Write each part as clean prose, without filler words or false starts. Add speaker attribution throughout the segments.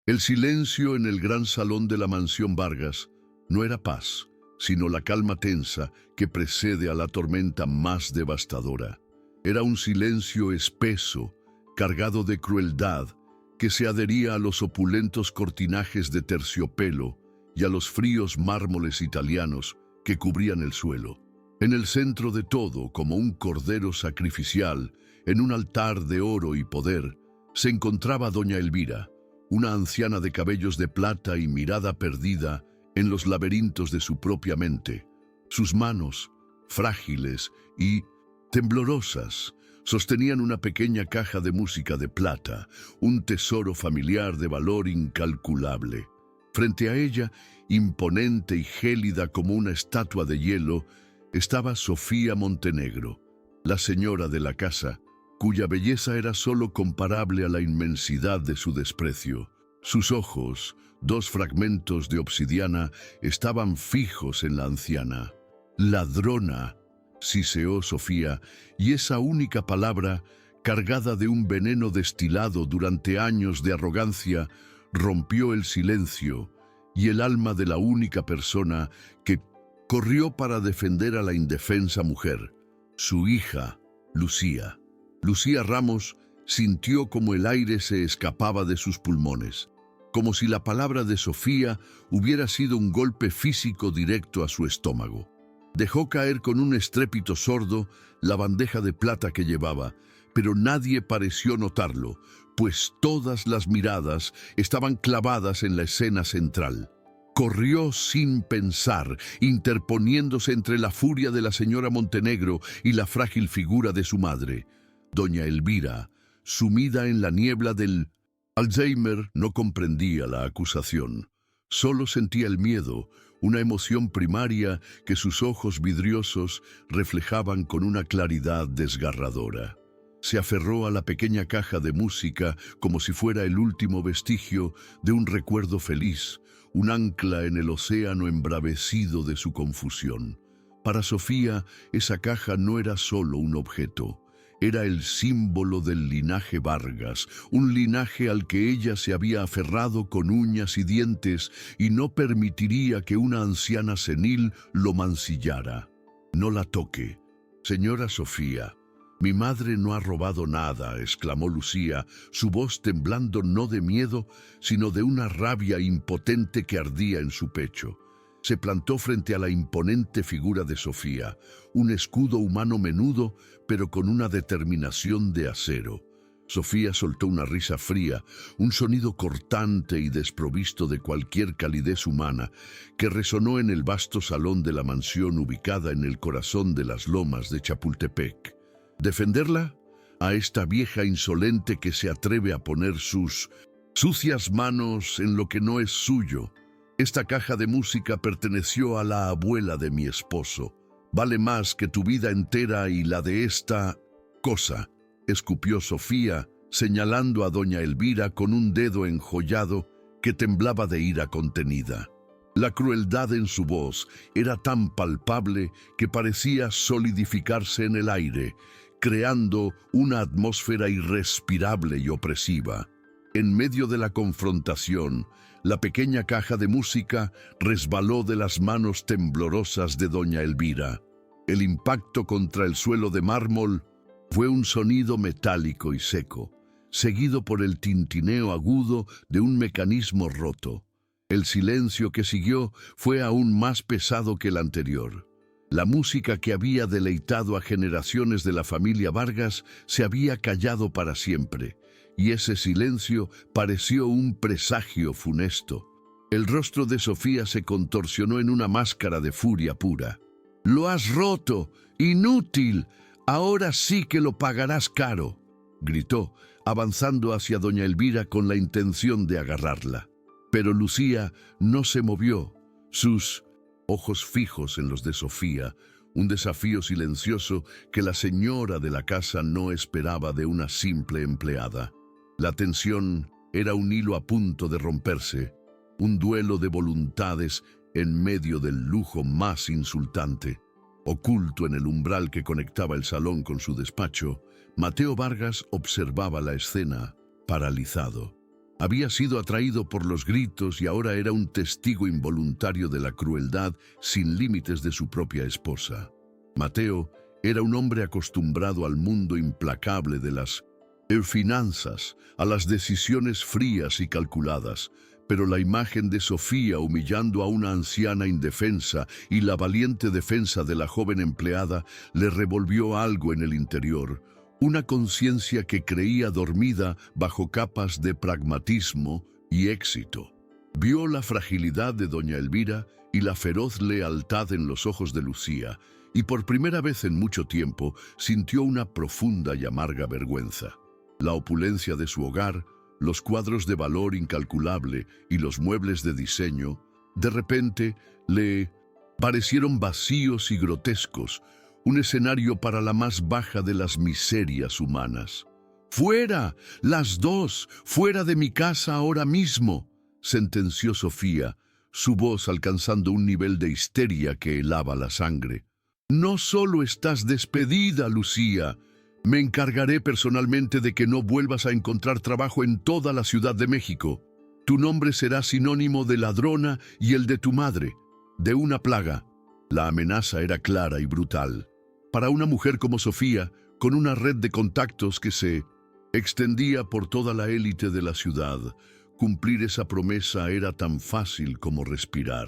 Speaker 1: El silencio en el gran salón de la mansión Vargas no era paz, sino la calma tensa que precede a la tormenta más devastadora. Era un silencio espeso, cargado de crueldad, que se adhería a los opulentos cortinajes de terciopelo y a los fríos mármoles italianos que cubrían el suelo. En el centro de todo, como un cordero sacrificial, en un altar de oro y poder, se encontraba doña Elvira, una anciana de cabellos de plata y mirada perdida en los laberintos de su propia mente. Sus manos, frágiles y temblorosas, sostenían una pequeña caja de música de plata, un tesoro familiar de valor incalculable. Frente a ella, imponente y gélida como una estatua de hielo, estaba Sofía Montenegro, la señora de la casa, cuya belleza era sólo comparable a la inmensidad de su desprecio. Sus ojos, dos fragmentos de obsidiana, estaban fijos en la anciana. «Ladrona», siseó Sofía, y esa única palabra, cargada de un veneno destilado durante años de arrogancia, rompió el silencio y el alma de la única persona que corrió para defender a la indefensa mujer, su hija, Lucía. Lucía Ramos sintió como el aire se escapaba de sus pulmones, como si la palabra de Sofía hubiera sido un golpe físico directo a su estómago. Dejó caer con un estrépito sordo la bandeja de plata que llevaba, pero nadie pareció notarlo, pues todas las miradas estaban clavadas en la escena central. Corrió sin pensar, interponiéndose entre la furia de la señora Montenegro y la frágil figura de su madre. Doña Elvira, sumida en la niebla del Alzheimer, no comprendía la acusación. Solo sentía el miedo, una emoción primaria que sus ojos vidriosos reflejaban con una claridad desgarradora. Se aferró a la pequeña caja de música como si fuera el último vestigio de un recuerdo feliz, un ancla en el océano embravecido de su confusión. Para Sofía, esa caja no era solo un objeto, era el símbolo del linaje Vargas, un linaje al que ella se había aferrado con uñas y dientes y no permitiría que una anciana senil lo mancillara. «No la toque, señora Sofía. Mi madre no ha robado nada», exclamó Lucía, su voz temblando no de miedo, sino de una rabia impotente que ardía en su pecho. Se plantó frente a la imponente figura de Sofía, un escudo humano menudo, pero con una determinación de acero. Sofía soltó una risa fría, un sonido cortante y desprovisto de cualquier calidez humana, que resonó en el vasto salón de la mansión ubicada en el corazón de las lomas de Chapultepec. ¿Defenderla? A esta vieja insolente que se atreve a poner sus sucias manos en lo que no es suyo. Esta caja de música perteneció a la abuela de mi esposo. Vale más que tu vida entera y la de esta cosa, escupió Sofía, señalando a doña Elvira con un dedo enjollado que temblaba de ira contenida. La crueldad en su voz era tan palpable que parecía solidificarse en el aire, creando una atmósfera irrespirable y opresiva. En medio de la confrontación, la pequeña caja de música resbaló de las manos temblorosas de doña Elvira. El impacto contra el suelo de mármol fue un sonido metálico y seco, seguido por el tintineo agudo de un mecanismo roto. El silencio que siguió fue aún más pesado que el anterior. La música que había deleitado a generaciones de la familia Vargas se había callado para siempre, y ese silencio pareció un presagio funesto. El rostro de Sofía se contorsionó en una máscara de furia pura. «¡Lo has roto! ¡Inútil! Ahora sí que lo pagarás caro», gritó, avanzando hacia doña Elvira con la intención de agarrarla. Pero Lucía no se movió, sus ojos fijos en los de Sofía, un desafío silencioso que la señora de la casa no esperaba de una simple empleada. La tensión era un hilo a punto de romperse, un duelo de voluntades en medio del lujo más insultante. Oculto en el umbral que conectaba el salón con su despacho, Mateo Vargas observaba la escena, paralizado. Había sido atraído por los gritos y ahora era un testigo involuntario de la crueldad sin límites de su propia esposa. Mateo era un hombre acostumbrado al mundo implacable de las finanzas, a las decisiones frías y calculadas, pero la imagen de Sofía humillando a una anciana indefensa y la valiente defensa de la joven empleada le revolvió algo en el interior, una conciencia que creía dormida bajo capas de pragmatismo y éxito. Vio la fragilidad de doña Elvira y la feroz lealtad en los ojos de Lucía, y por primera vez en mucho tiempo sintió una profunda y amarga vergüenza. La opulencia de su hogar, los cuadros de valor incalculable y los muebles de diseño, de repente le parecieron vacíos y grotescos, un escenario para la más baja de las miserias humanas. «¡Fuera! ¡Las dos! ¡Fuera de mi casa ahora mismo!», sentenció Sofía, su voz alcanzando un nivel de histeria que helaba la sangre. «No solo estás despedida, Lucía. Me encargaré personalmente de que no vuelvas a encontrar trabajo en toda la Ciudad de México. Tu nombre será sinónimo de ladrona y el de tu madre, de una plaga». La amenaza era clara y brutal. Para una mujer como Sofía, con una red de contactos que se extendía por toda la élite de la ciudad, cumplir esa promesa era tan fácil como respirar.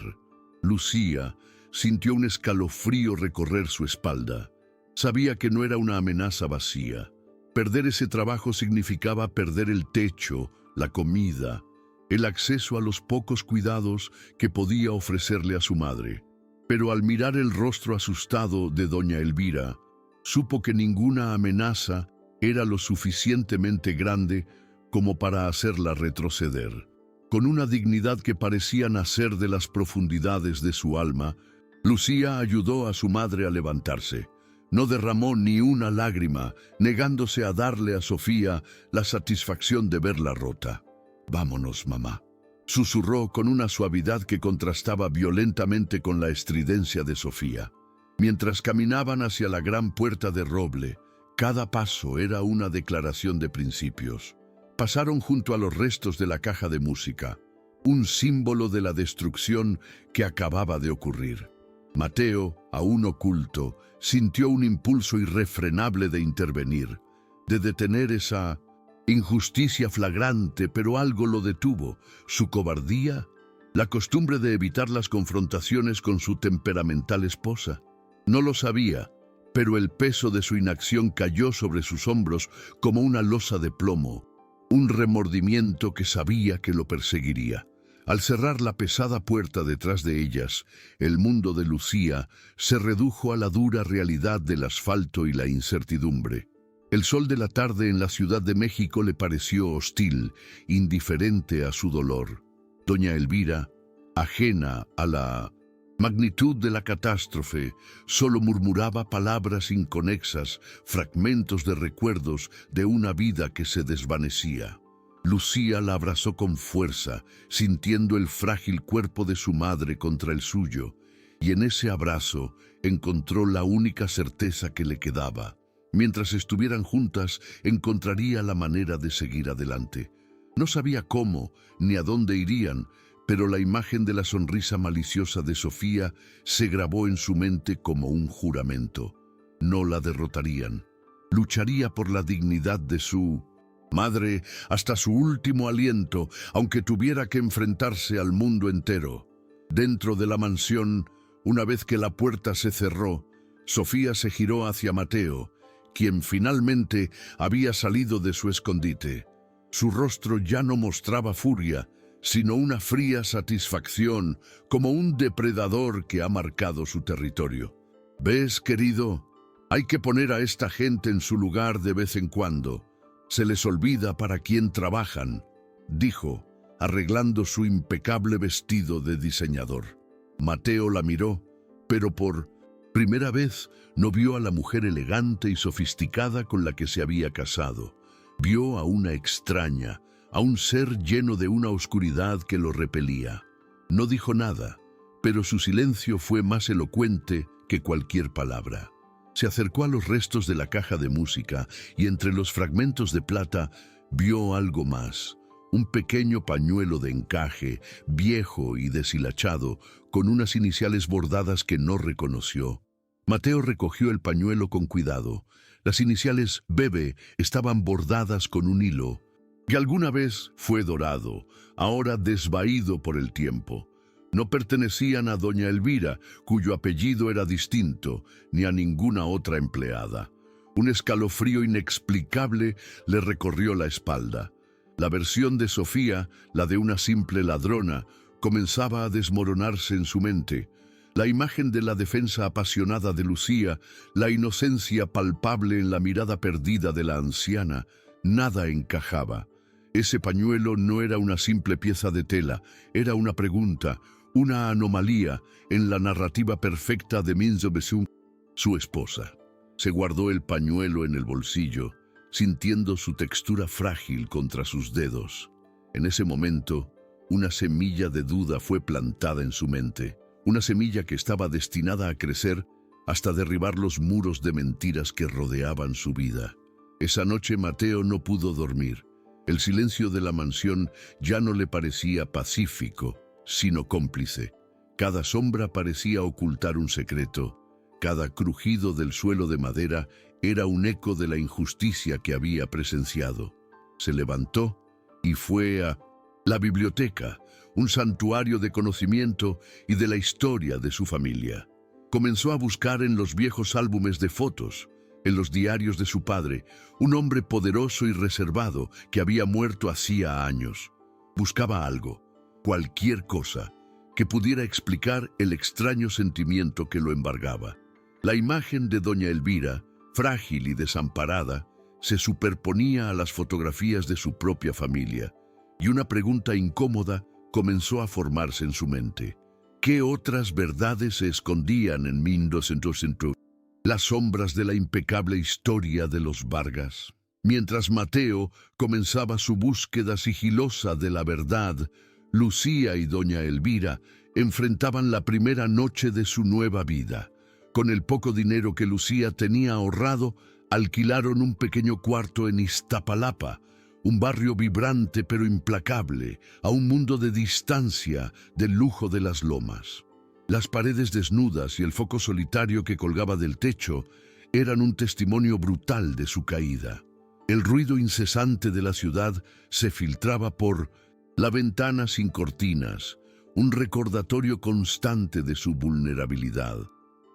Speaker 1: Lucía sintió un escalofrío recorrer su espalda. Sabía que no era una amenaza vacía. Perder ese trabajo significaba perder el techo, la comida, el acceso a los pocos cuidados que podía ofrecerle a su madre. Pero al mirar el rostro asustado de doña Elvira, supo que ninguna amenaza era lo suficientemente grande como para hacerla retroceder. Con una dignidad que parecía nacer de las profundidades de su alma, Lucía ayudó a su madre a levantarse. No derramó ni una lágrima, negándose a darle a Sofía la satisfacción de verla rota. «Vámonos, mamá», susurró con una suavidad que contrastaba violentamente con la estridencia de Sofía. Mientras caminaban hacia la gran puerta de roble, cada paso era una declaración de principios. Pasaron junto a los restos de la caja de música, un símbolo de la destrucción que acababa de ocurrir. Mateo, aún oculto, sintió un impulso irrefrenable de intervenir, de detener esa injusticia flagrante, pero algo lo detuvo: su cobardía, la costumbre de evitar las confrontaciones con su temperamental esposa. No lo sabía, pero el peso de su inacción cayó sobre sus hombros como una losa de plomo, un remordimiento que sabía que lo perseguiría. Al cerrar la pesada puerta detrás de ellas, el mundo de Lucía se redujo a la dura realidad del asfalto y la incertidumbre. El sol de la tarde en la Ciudad de México le pareció hostil, indiferente a su dolor. Doña Elvira, ajena a la magnitud de la catástrofe, solo murmuraba palabras inconexas, fragmentos de recuerdos de una vida que se desvanecía. Lucía la abrazó con fuerza, sintiendo el frágil cuerpo de su madre contra el suyo, y en ese abrazo encontró la única certeza que le quedaba. Mientras estuvieran juntas, encontraría la manera de seguir adelante. No sabía cómo ni a dónde irían, pero la imagen de la sonrisa maliciosa de Sofía se grabó en su mente como un juramento. No la derrotarían. Lucharía por la dignidad de su madre hasta su último aliento, aunque tuviera que enfrentarse al mundo entero. Dentro de la mansión, una vez que la puerta se cerró, Sofía se giró hacia Mateo, quien finalmente había salido de su escondite. Su rostro ya no mostraba furia, sino una fría satisfacción, como un depredador que ha marcado su territorio. «¿Ves, querido? Hay que poner a esta gente en su lugar de vez en cuando. Se les olvida para quién trabajan», dijo, arreglando su impecable vestido de diseñador. Mateo la miró, pero por primera vez no vio a la mujer elegante y sofisticada con la que se había casado. Vio a una extraña, a un ser lleno de una oscuridad que lo repelía. No dijo nada, pero su silencio fue más elocuente que cualquier palabra. Se acercó a los restos de la caja de música y entre los fragmentos de plata vio algo más, un pequeño pañuelo de encaje, viejo y deshilachado, con unas iniciales bordadas que no reconoció. Mateo recogió el pañuelo con cuidado. Las iniciales Bebe estaban bordadas con un hilo, que alguna vez fue dorado, ahora desvaído por el tiempo. No pertenecían a doña Elvira, cuyo apellido era distinto, ni a ninguna otra empleada. Un escalofrío inexplicable le recorrió la espalda. La versión de Sofía, la de una simple ladrona, comenzaba a desmoronarse en su mente. La imagen de la defensa apasionada de Lucía, la inocencia palpable en la mirada perdida de la anciana, nada encajaba. Ese pañuelo no era una simple pieza de tela, era una pregunta, una anomalía en la narrativa perfecta de Minzo Besum, su esposa. Se guardó el pañuelo en el bolsillo, sintiendo su textura frágil contra sus dedos. En ese momento, una semilla de duda fue plantada en su mente, una semilla que estaba destinada a crecer hasta derribar los muros de mentiras que rodeaban su vida. Esa noche Mateo no pudo dormir. El silencio de la mansión ya no le parecía pacífico, sino cómplice. Cada sombra parecía ocultar un secreto. Cada crujido del suelo de madera era un eco de la injusticia que había presenciado. Se levantó y fue a la biblioteca, un santuario de conocimiento y de la historia de su familia. Comenzó a buscar en los viejos álbumes de fotos, en los diarios de su padre, un hombre poderoso y reservado que había muerto hacía años. Buscaba algo, cualquier cosa, que pudiera explicar el extraño sentimiento que lo embargaba. La imagen de doña Elvira, frágil y desamparada, se superponía a las fotografías de su propia familia, y una pregunta incómoda comenzó a formarse en su mente. ¿Qué otras verdades se escondían en 1900? Las sombras de la impecable historia de los Vargas. Mientras Mateo comenzaba su búsqueda sigilosa de la verdad, Lucía y doña Elvira enfrentaban la primera noche de su nueva vida. Con el poco dinero que Lucía tenía ahorrado, alquilaron un pequeño cuarto en Iztapalapa, un barrio vibrante pero implacable, a un mundo de distancia del lujo de las lomas. Las paredes desnudas y el foco solitario que colgaba del techo eran un testimonio brutal de su caída. El ruido incesante de la ciudad se filtraba por la ventana sin cortinas, un recordatorio constante de su vulnerabilidad.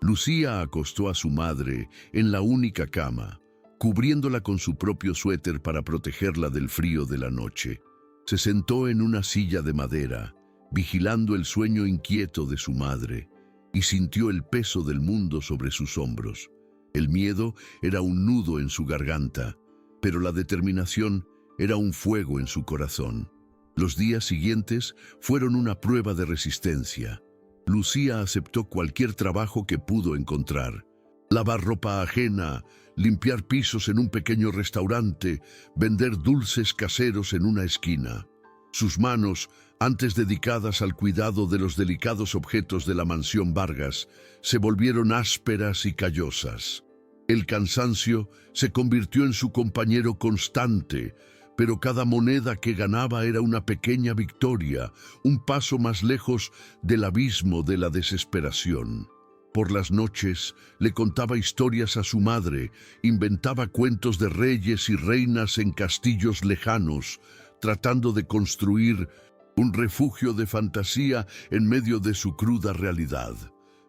Speaker 1: Lucía acostó a su madre en la única cama, cubriéndola con su propio suéter para protegerla del frío de la noche. Se sentó en una silla de madera, vigilando el sueño inquieto de su madre, y sintió el peso del mundo sobre sus hombros. El miedo era un nudo en su garganta, pero la determinación era un fuego en su corazón. Los días siguientes fueron una prueba de resistencia. Lucía aceptó cualquier trabajo que pudo encontrar. Lavar ropa ajena, limpiar pisos en un pequeño restaurante, vender dulces caseros en una esquina. Sus manos, antes dedicadas al cuidado de los delicados objetos de la mansión Vargas, se volvieron ásperas y callosas. El cansancio se convirtió en su compañero constante, pero cada moneda que ganaba era una pequeña victoria, un paso más lejos del abismo de la desesperación. Por las noches le contaba historias a su madre, inventaba cuentos de reyes y reinas en castillos lejanos, tratando de construir un refugio de fantasía en medio de su cruda realidad.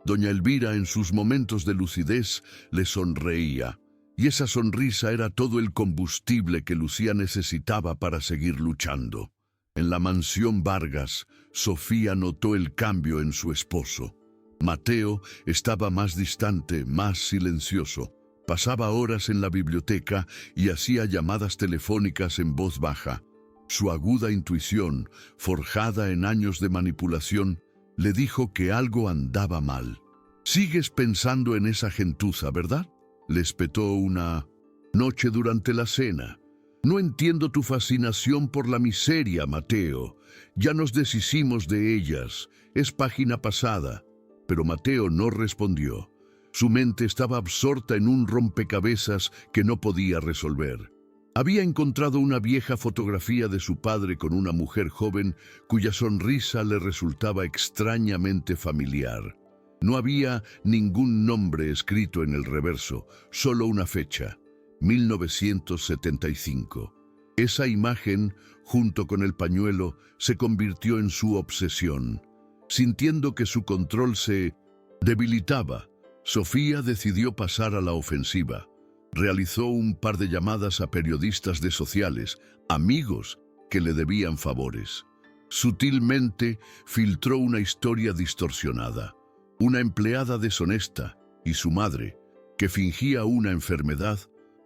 Speaker 1: Doña Elvira, en sus momentos de lucidez, le sonreía, y esa sonrisa era todo el combustible que Lucía necesitaba para seguir luchando. En la mansión Vargas, Sofía notó el cambio en su esposo. Mateo estaba más distante, más silencioso. Pasaba horas en la biblioteca y hacía llamadas telefónicas en voz baja. Su aguda intuición, forjada en años de manipulación, le dijo que algo andaba mal. «Sigues pensando en esa gentuza, ¿verdad?», le espetó una noche durante la cena. «No entiendo tu fascinación por la miseria, Mateo. Ya nos deshicimos de ellas. Es página pasada». Pero Mateo no respondió. Su mente estaba absorta en un rompecabezas que no podía resolver. Había encontrado una vieja fotografía de su padre con una mujer joven cuya sonrisa le resultaba extrañamente familiar. No había ningún nombre escrito en el reverso, solo una fecha, 1975. Esa imagen, junto con el pañuelo, se convirtió en su obsesión. Sintiendo que su control se debilitaba, Sofía decidió pasar a la ofensiva. Realizó un par de llamadas a periodistas de sociales, amigos que le debían favores. Sutilmente filtró una historia distorsionada. Una empleada deshonesta y su madre, que fingía una enfermedad,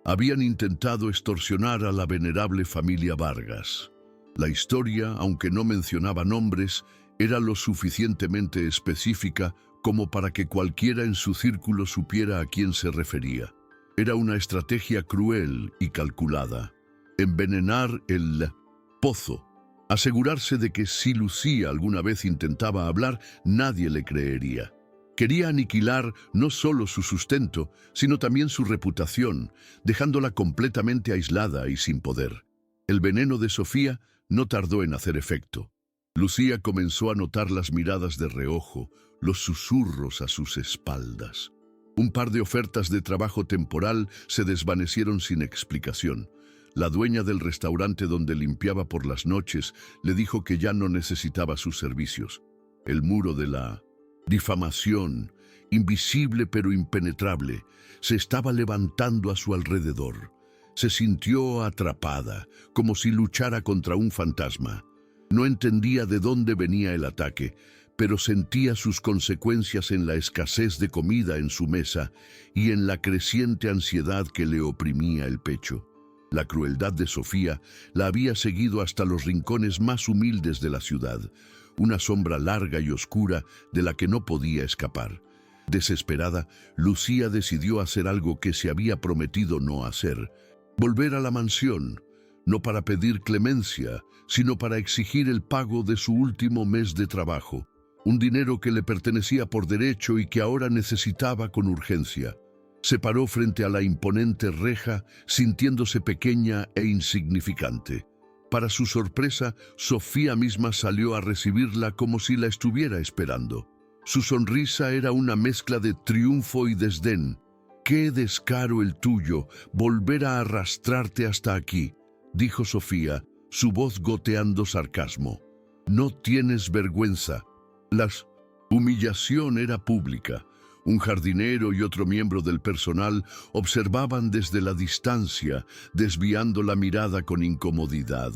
Speaker 1: habían intentado extorsionar a la venerable familia Vargas. La historia, aunque no mencionaba nombres, era lo suficientemente específica como para que cualquiera en su círculo supiera a quién se refería. Era una estrategia cruel y calculada. Envenenar el pozo. Asegurarse de que si Lucía alguna vez intentaba hablar, nadie le creería. Quería aniquilar no solo su sustento, sino también su reputación, dejándola completamente aislada y sin poder. El veneno de Sofía no tardó en hacer efecto. Lucía comenzó a notar las miradas de reojo, los susurros a sus espaldas. Un par de ofertas de trabajo temporal se desvanecieron sin explicación. La dueña del restaurante donde limpiaba por las noches le dijo que ya no necesitaba sus servicios. El muro de la difamación, invisible pero impenetrable, se estaba levantando a su alrededor. Se sintió atrapada, como si luchara contra un fantasma. No entendía de dónde venía el ataque, pero sentía sus consecuencias en la escasez de comida en su mesa y en la creciente ansiedad que le oprimía el pecho. La crueldad de Sofía la había seguido hasta los rincones más humildes de la ciudad, una sombra larga y oscura de la que no podía escapar. Desesperada, Lucía decidió hacer algo que se había prometido no hacer: volver a la mansión, no para pedir clemencia, sino para exigir el pago de su último mes de trabajo, un dinero que le pertenecía por derecho y que ahora necesitaba con urgencia. Se paró frente a la imponente reja, sintiéndose pequeña e insignificante. Para su sorpresa, Sofía misma salió a recibirla como si la estuviera esperando. Su sonrisa era una mezcla de triunfo y desdén. «¡Qué descaro el tuyo, volver a arrastrarte hasta aquí!», dijo Sofía, su voz goteando sarcasmo. «No tienes vergüenza». La humillación era pública. Un jardinero y otro miembro del personal observaban desde la distancia, desviando la mirada con incomodidad.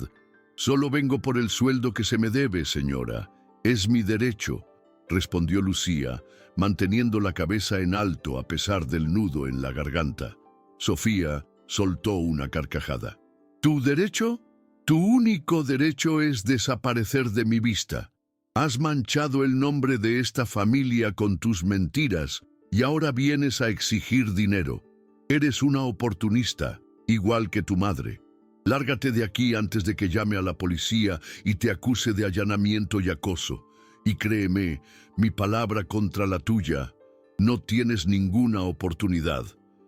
Speaker 1: «Solo vengo por el sueldo que se me debe, señora. Es mi derecho», respondió Lucía, manteniendo la cabeza en alto a pesar del nudo en la garganta. Sofía soltó una carcajada. «¿Tu derecho? Tu único derecho es desaparecer de mi vista. Has manchado el nombre de esta familia con tus mentiras y ahora vienes a exigir dinero. Eres una oportunista, igual que tu madre. Lárgate de aquí antes de que llame a la policía y te acuse de allanamiento y acoso. Y créeme, mi palabra contra la tuya, no tienes ninguna oportunidad».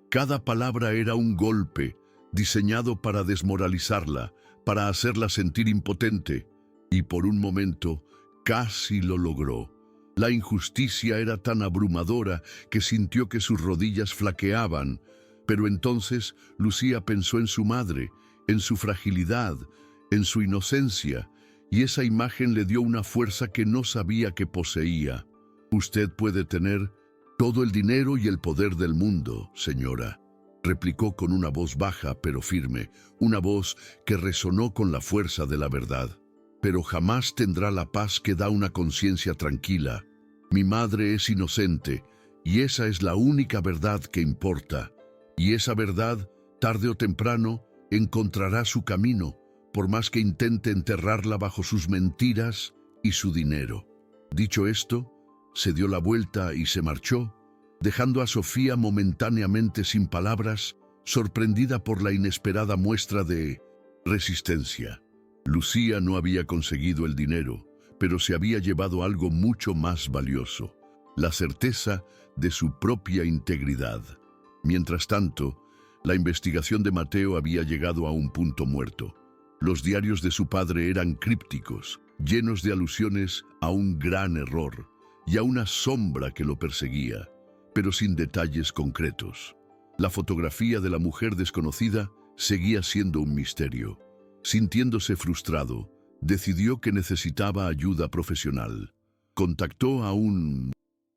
Speaker 1: Cada palabra era un golpe, diseñado para desmoralizarla, para hacerla sentir impotente, y por un momento casi lo logró. La injusticia era tan abrumadora que sintió que sus rodillas flaqueaban, pero entonces Lucía pensó en su madre, en su fragilidad, en su inocencia, y esa imagen le dio una fuerza que no sabía que poseía. «Usted puede tener todo el dinero y el poder del mundo, señora», replicó con una voz baja pero firme, una voz que resonó con la fuerza de la verdad. «Pero jamás tendrá la paz que da una conciencia tranquila. Mi madre es inocente, y esa es la única verdad que importa. Y esa verdad, tarde o temprano, encontrará su camino, por más que intente enterrarla bajo sus mentiras y su dinero». Dicho esto, se dio la vuelta y se marchó, dejando a Sofía momentáneamente sin palabras, sorprendida por la inesperada muestra de resistencia. Lucía no había conseguido el dinero, pero se había llevado algo mucho más valioso: la certeza de su propia integridad. Mientras tanto, La investigación de Mateo había llegado a un punto muerto. Los diarios de su padre eran crípticos, llenos de alusiones a un gran error y a una sombra que lo perseguía, pero sin detalles concretos. La fotografía de la mujer desconocida seguía siendo un misterio. Sintiéndose frustrado, decidió que necesitaba ayuda profesional. Contactó a un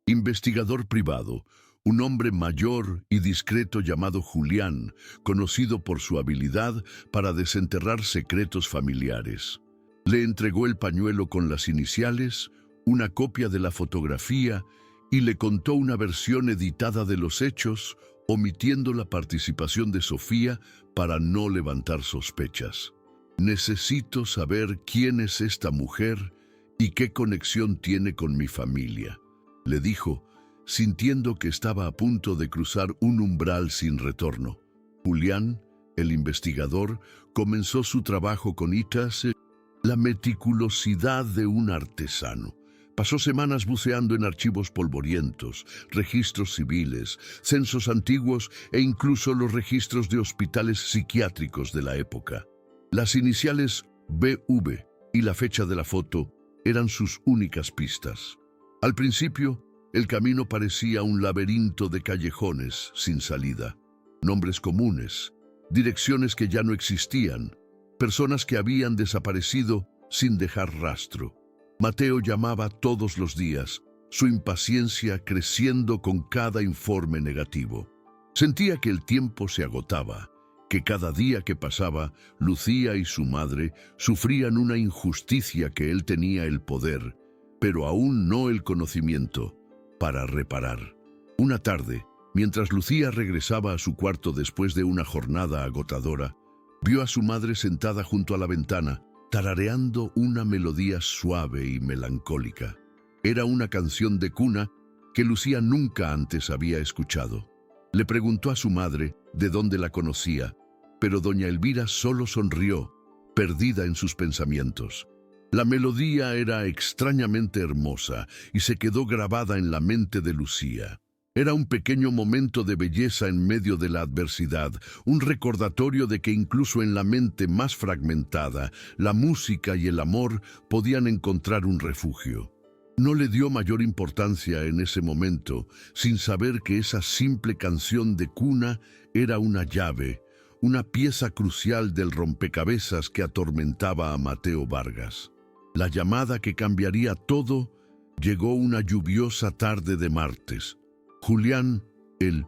Speaker 1: investigador privado, un hombre mayor y discreto llamado Julián, conocido por su habilidad para desenterrar secretos familiares. Le entregó el pañuelo con las iniciales, una copia de la fotografía y le contó una versión editada de los hechos, omitiendo la participación de Sofía para no levantar sospechas. Necesito saber quién es esta mujer y qué conexión tiene con mi familia, le dijo, sintiendo que estaba a punto de cruzar un umbral sin retorno. Julián, el investigador, comenzó su trabajo con la meticulosidad de un artesano. Pasó semanas buceando en archivos polvorientos, registros civiles, censos antiguos e incluso los registros de hospitales psiquiátricos de la época. Las iniciales BV y la fecha de la foto eran sus únicas pistas. Al principio, el camino parecía un laberinto de callejones sin salida. Nombres comunes, direcciones que ya no existían, personas que habían desaparecido sin dejar rastro. Mateo llamaba todos los días, su impaciencia creciendo con cada informe negativo. Sentía que el tiempo se agotaba, que cada día que pasaba, Lucía y su madre sufrían una injusticia que él tenía el poder, pero aún no el conocimiento, para reparar. Una tarde, mientras Lucía regresaba a su cuarto después de una jornada agotadora, vio a su madre sentada junto a la ventana, tarareando una melodía suave y melancólica. Era una canción de cuna que Lucía nunca antes había escuchado. Le preguntó a su madre de dónde la conocía, pero doña Elvira solo sonrió, perdida en sus pensamientos. La melodía era extrañamente hermosa y se quedó grabada en la mente de Lucía. Era un pequeño momento de belleza en medio de la adversidad, un recordatorio de que incluso en la mente más fragmentada, la música y el amor podían encontrar un refugio. No le dio mayor importancia en ese momento, sin saber que esa simple canción de cuna era una llave, una pieza crucial del rompecabezas que atormentaba a Mateo Vargas. La llamada que cambiaría todo llegó una lluviosa tarde de martes. Julián, el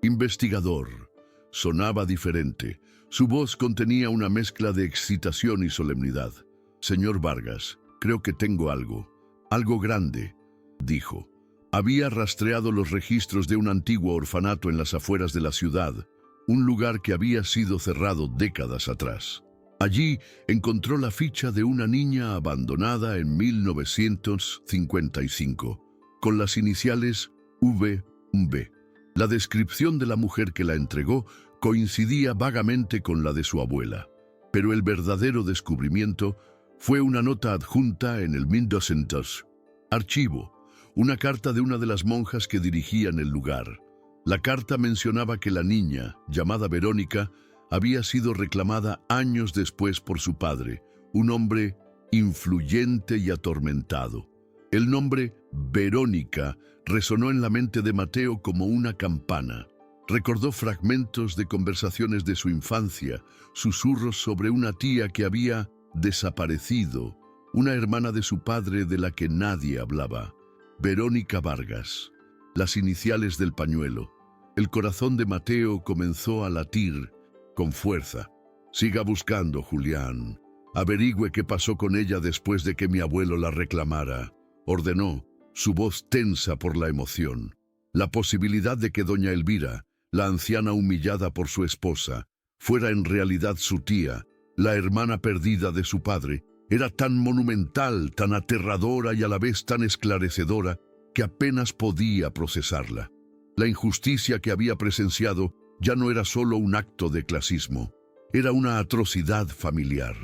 Speaker 1: investigador, sonaba diferente. Su voz contenía una mezcla de excitación y solemnidad. Señor Vargas, creo que tengo algo grande, dijo. Había rastreado los registros de un antiguo orfanato en las afueras de la ciudad, un lugar que había sido cerrado décadas atrás. Allí encontró la ficha de una niña abandonada en 1955. Con las iniciales VB. La descripción de la mujer que la entregó coincidía vagamente con la de su abuela, pero el verdadero descubrimiento fue una nota adjunta en el 1200. Archivo, una carta de una de las monjas que dirigían el lugar. La carta mencionaba que la niña, llamada Verónica, había sido reclamada años después por su padre, un hombre influyente y atormentado. El nombre Verónica resonó en la mente de Mateo como una campana. Recordó fragmentos de conversaciones de su infancia, susurros sobre una tía que había desaparecido, una hermana de su padre de la que nadie hablaba. Verónica Vargas, las iniciales del pañuelo. El corazón de Mateo comenzó a latir con fuerza. Siga buscando, Julián. Averigüe qué pasó con ella después de que mi abuelo la reclamara, ordenó, su voz tensa por la emoción. La posibilidad de que doña Elvira, la anciana humillada por su esposa, fuera en realidad su tía, la hermana perdida de su padre, era tan monumental, tan aterradora y a la vez tan esclarecedora que apenas podía procesarla. La injusticia que había presenciado ya no era solo un acto de clasismo, era una atrocidad familiar.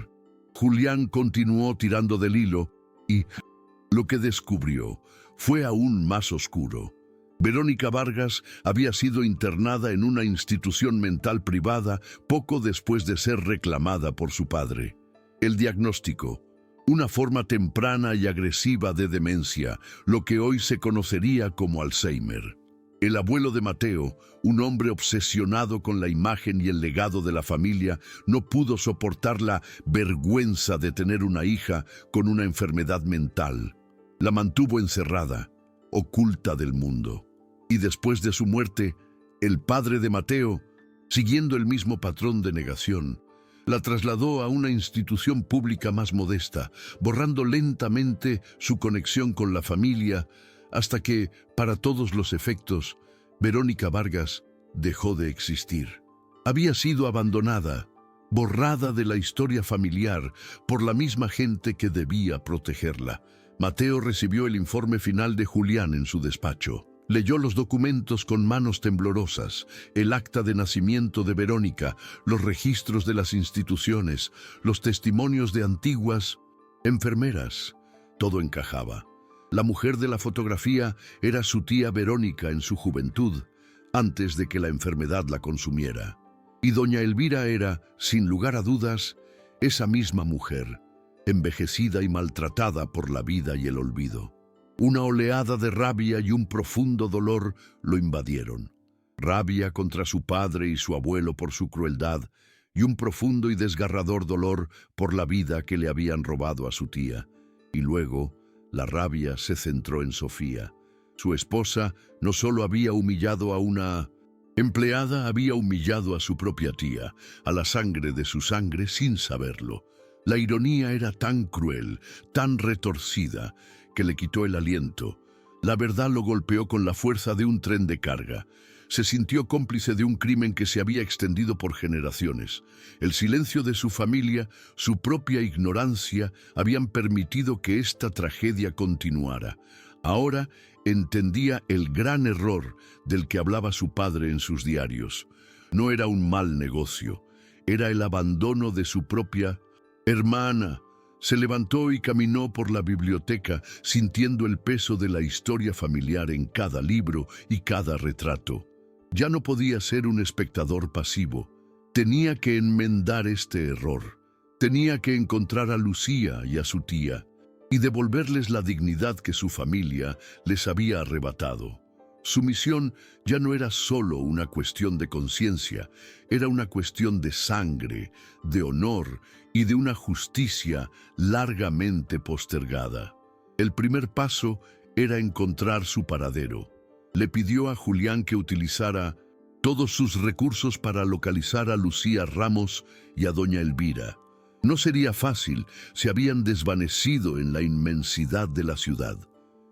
Speaker 1: Julián continuó tirando del hilo y lo que descubrió fue aún más oscuro. Verónica Vargas había sido internada en una institución mental privada poco después de ser reclamada por su padre. El diagnóstico: una forma temprana y agresiva de demencia, lo que hoy se conocería como Alzheimer. El abuelo de Mateo, un hombre obsesionado con la imagen y el legado de la familia, no pudo soportar la vergüenza de tener una hija con una enfermedad mental. La mantuvo encerrada, oculta del mundo. Y después de su muerte, el padre de Mateo, siguiendo el mismo patrón de negación, la trasladó a una institución pública más modesta, borrando lentamente su conexión con la familia, hasta que, para todos los efectos, Verónica Vargas dejó de existir. Había sido abandonada, borrada de la historia familiar por la misma gente que debía protegerla. Mateo recibió el informe final de Julián en su despacho. Leyó los documentos con manos temblorosas, el acta de nacimiento de Verónica, los registros de las instituciones, los testimonios de antiguas enfermeras. Todo encajaba. La mujer de la fotografía era su tía Verónica en su juventud, antes de que la enfermedad la consumiera. Y doña Elvira era, sin lugar a dudas, esa misma mujer, envejecida y maltratada por la vida y el olvido. Una oleada de rabia y un profundo dolor lo invadieron. Rabia contra su padre y su abuelo por su crueldad, y un profundo y desgarrador dolor por la vida que le habían robado a su tía. Y luego, la rabia se centró en Sofía. Su esposa no solo había humillado a una empleada, había humillado a su propia tía, a la sangre de su sangre sin saberlo. La ironía era tan cruel, tan retorcida, que le quitó el aliento. La verdad lo golpeó con la fuerza de un tren de carga. Se sintió cómplice de un crimen que se había extendido por generaciones. El silencio de su familia, su propia ignorancia, habían permitido que esta tragedia continuara. Ahora entendía el gran error del que hablaba su padre en sus diarios. No era un mal negocio, era el abandono de su propia hermana. Se levantó y caminó por la biblioteca, sintiendo el peso de la historia familiar en cada libro y cada retrato. Ya no podía ser un espectador pasivo. Tenía que enmendar este error. Tenía que encontrar a Lucía y a su tía y devolverles la dignidad que su familia les había arrebatado. Su misión ya no era solo una cuestión de conciencia, era una cuestión de sangre, de honor y de una justicia largamente postergada. El primer paso era encontrar su paradero. Le pidió a Julián que utilizara todos sus recursos para localizar a Lucía Ramos y a doña Elvira. No sería fácil, se habían desvanecido en la inmensidad de la ciudad.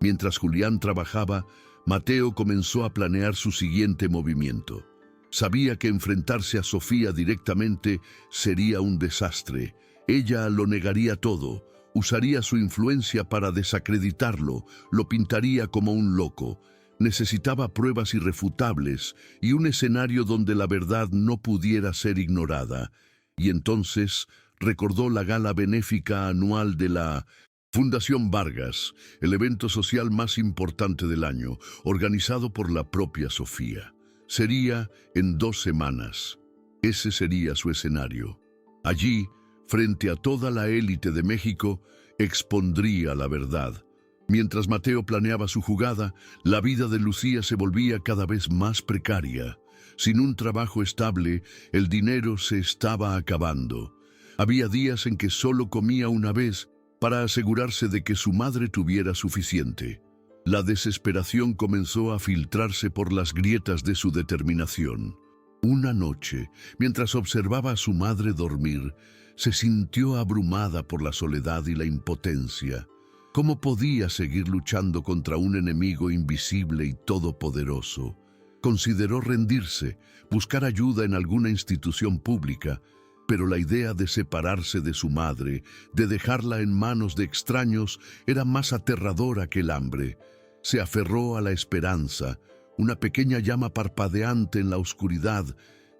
Speaker 1: Mientras Julián trabajaba, Mateo comenzó a planear su siguiente movimiento. Sabía que enfrentarse a Sofía directamente sería un desastre. Ella lo negaría todo, usaría su influencia para desacreditarlo, lo pintaría como un loco. Necesitaba pruebas irrefutables y un escenario donde la verdad no pudiera ser ignorada. Y entonces recordó la gala benéfica anual de la Fundación Vargas, el evento social más importante del año, organizado por la propia Sofía. Sería en 2 semanas. Ese sería su escenario. Allí, frente a toda la élite de México, expondría la verdad. Mientras Mateo planeaba su jugada, la vida de Lucía se volvía cada vez más precaria. Sin un trabajo estable, el dinero se estaba acabando. Había días en que solo comía una vez para asegurarse de que su madre tuviera suficiente. La desesperación comenzó a filtrarse por las grietas de su determinación. Una noche, mientras observaba a su madre dormir, se sintió abrumada por la soledad y la impotencia. ¿Cómo podía seguir luchando contra un enemigo invisible y todopoderoso? Consideró rendirse, buscar ayuda en alguna institución pública, pero la idea de separarse de su madre, de dejarla en manos de extraños, era más aterradora que el hambre. Se aferró a la esperanza, una pequeña llama parpadeante en la oscuridad,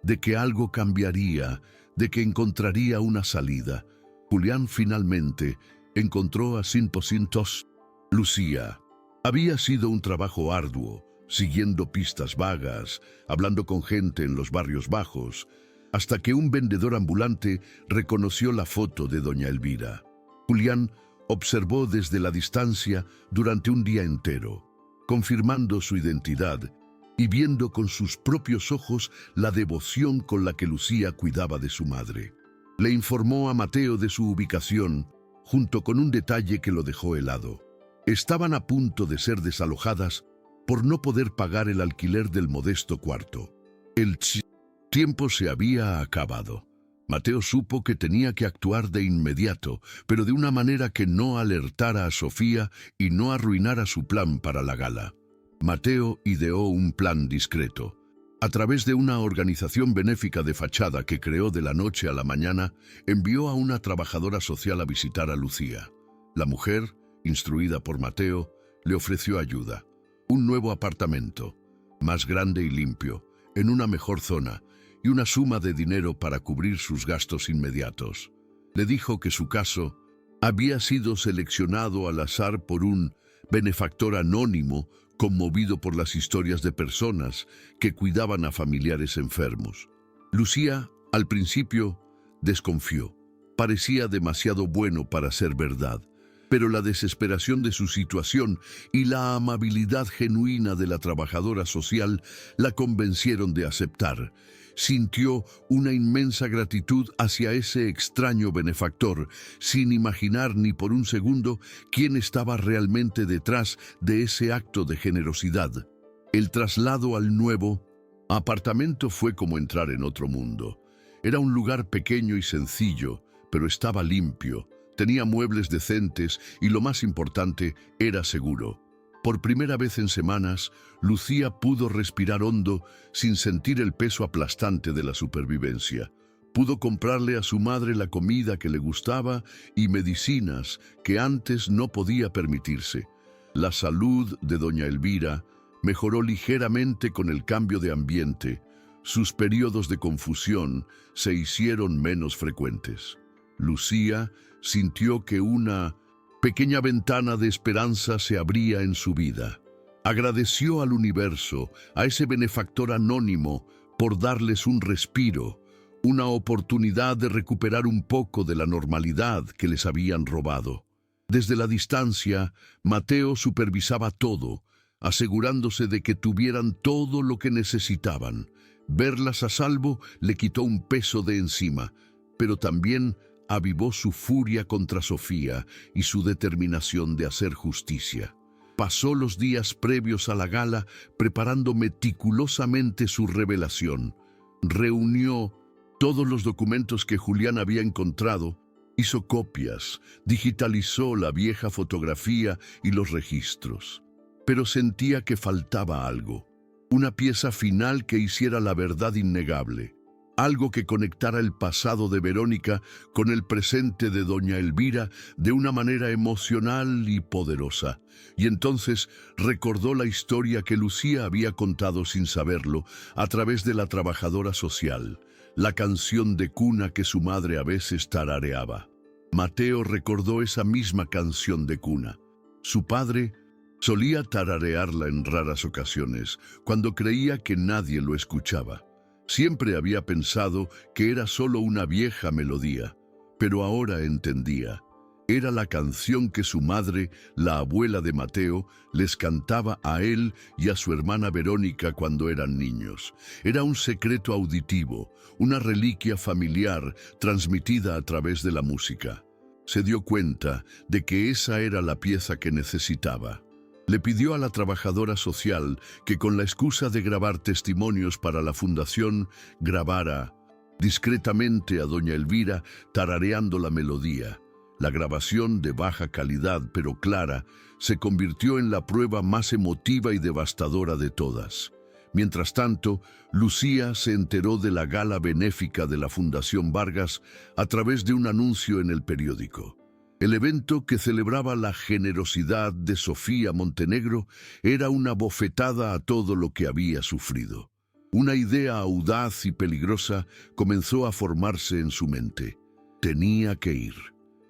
Speaker 1: de que algo cambiaría, de que encontraría una salida. Julián finalmente encontró a 100%. Lucía. Había sido un trabajo arduo, siguiendo pistas vagas, hablando con gente en los barrios bajos, hasta que un vendedor ambulante reconoció la foto de doña Elvira. Julián observó desde la distancia durante un día entero, confirmando su identidad y viendo con sus propios ojos la devoción con la que Lucía cuidaba de su madre. Le informó a Mateo de su ubicación, junto con un detalle que lo dejó helado. Estaban a punto de ser desalojadas por no poder pagar el alquiler del modesto cuarto. El tiempo se había acabado. Mateo supo que tenía que actuar de inmediato, pero de una manera que no alertara a Sofía y no arruinara su plan para la gala. Mateo ideó un plan discreto. A través de una organización benéfica de fachada que creó de la noche a la mañana, envió a una trabajadora social a visitar a Lucía. La mujer, instruida por Mateo, le ofreció ayuda. Un nuevo apartamento, más grande y limpio, en una mejor zona, y una suma de dinero para cubrir sus gastos inmediatos. Le dijo que su caso había sido seleccionado al azar por un benefactor anónimo conmovido por las historias de personas que cuidaban a familiares enfermos. Lucía, al principio, desconfió. Parecía demasiado bueno para ser verdad, pero la desesperación de su situación y la amabilidad genuina de la trabajadora social la convencieron de aceptar. Sintió una inmensa gratitud hacia ese extraño benefactor, sin imaginar ni por un segundo quién estaba realmente detrás de ese acto de generosidad. El traslado al nuevo apartamento fue como entrar en otro mundo. Era un lugar pequeño y sencillo, pero estaba limpio, tenía muebles decentes y, lo más importante, era seguro. Por primera vez en semanas, Lucía pudo respirar hondo sin sentir el peso aplastante de la supervivencia. Pudo comprarle a su madre la comida que le gustaba y medicinas que antes no podía permitirse. La salud de doña Elvira mejoró ligeramente con el cambio de ambiente. Sus periodos de confusión se hicieron menos frecuentes. Lucía sintió que una pequeña ventana de esperanza se abría en su vida. Agradeció al universo, a ese benefactor anónimo, por darles un respiro, una oportunidad de recuperar un poco de la normalidad que les habían robado. Desde la distancia, Mateo supervisaba todo, asegurándose de que tuvieran todo lo que necesitaban. Verlas a salvo le quitó un peso de encima, pero también avivó su furia contra Sofía y su determinación de hacer justicia. Pasó los días previos a la gala preparando meticulosamente su revelación. Reunió todos los documentos que Julián había encontrado, hizo copias, digitalizó la vieja fotografía y los registros. Pero sentía que faltaba algo, una pieza final que hiciera la verdad innegable. Algo que conectara el pasado de Verónica con el presente de doña Elvira de una manera emocional y poderosa. Y entonces recordó la historia que Lucía había contado sin saberlo a través de la trabajadora social, la canción de cuna que su madre a veces tarareaba. Mateo recordó esa misma canción de cuna. Su padre solía tararearla en raras ocasiones, cuando creía que nadie lo escuchaba. Siempre había pensado que era solo una vieja melodía, pero ahora entendía. Era la canción que su madre, la abuela de Mateo, les cantaba a él y a su hermana Verónica cuando eran niños. Era un secreto auditivo, una reliquia familiar transmitida a través de la música. Se dio cuenta de que esa era la pieza que necesitaba. Le pidió a la trabajadora social que, con la excusa de grabar testimonios para la fundación, grabara discretamente a doña Elvira tarareando la melodía. La grabación, de baja calidad pero clara, se convirtió en la prueba más emotiva y devastadora de todas. Mientras tanto, Lucía se enteró de la gala benéfica de la Fundación Vargas a través de un anuncio en el periódico. El evento, que celebraba la generosidad de Sofía Montenegro, era una bofetada a todo lo que había sufrido. Una idea audaz y peligrosa comenzó a formarse en su mente. Tenía que ir.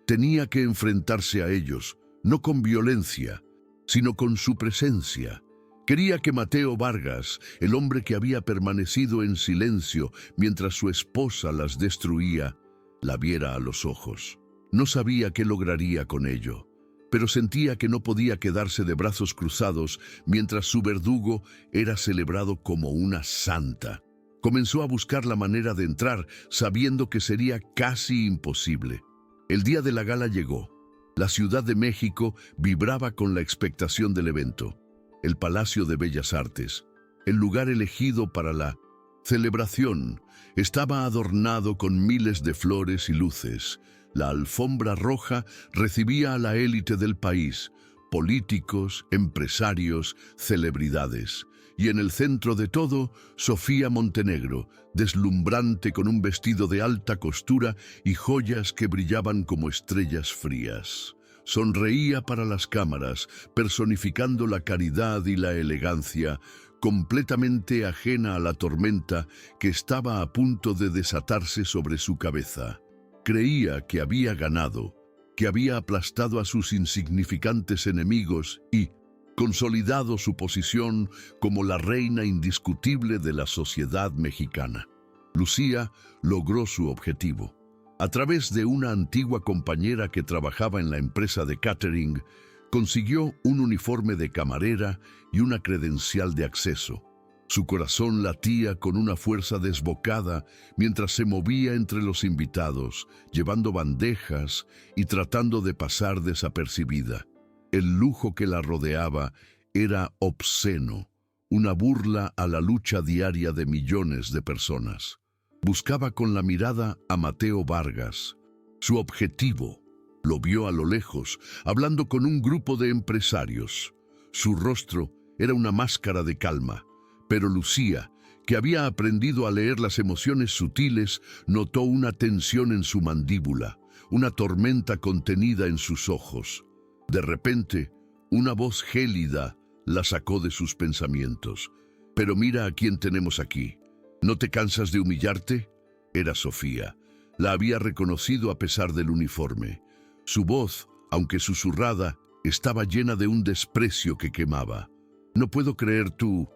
Speaker 1: Tenía que enfrentarse a ellos, no con violencia, sino con su presencia. Quería que Mateo Vargas, el hombre que había permanecido en silencio mientras su esposa las destruía, la viera a los ojos. No sabía qué lograría con ello, pero sentía que no podía quedarse de brazos cruzados mientras su verdugo era celebrado como una santa. Comenzó a buscar la manera de entrar, sabiendo que sería casi imposible. El día de la gala llegó. La Ciudad de México vibraba con la expectación del evento. El Palacio de Bellas Artes, el lugar elegido para la celebración, estaba adornado con miles de flores y luces. La alfombra roja recibía a la élite del país, políticos, empresarios, celebridades. Y en el centro de todo, Sofía Montenegro, deslumbrante con un vestido de alta costura y joyas que brillaban como estrellas frías. Sonreía para las cámaras, personificando la caridad y la elegancia, completamente ajena a la tormenta que estaba a punto de desatarse sobre su cabeza. Creía que había ganado, que había aplastado a sus insignificantes enemigos y consolidado su posición como la reina indiscutible de la sociedad mexicana. Lucía logró su objetivo. A través de una antigua compañera que trabajaba en la empresa de catering, consiguió un uniforme de camarera y una credencial de acceso. Su corazón latía con una fuerza desbocada mientras se movía entre los invitados, llevando bandejas y tratando de pasar desapercibida. El lujo que la rodeaba era obsceno, una burla a la lucha diaria de millones de personas. Buscaba con la mirada a Mateo Vargas. Su objetivo lo vio a lo lejos, hablando con un grupo de empresarios. Su rostro era una máscara de calma, pero Lucía, que había aprendido a leer las emociones sutiles, notó una tensión en su mandíbula, una tormenta contenida en sus ojos. De repente, una voz gélida la sacó de sus pensamientos. «Pero mira a quién tenemos aquí. ¿No te cansas de humillarte?». Era Sofía. La había reconocido a pesar del uniforme. Su voz, aunque susurrada, estaba llena de un desprecio que quemaba. «No puedo creer tu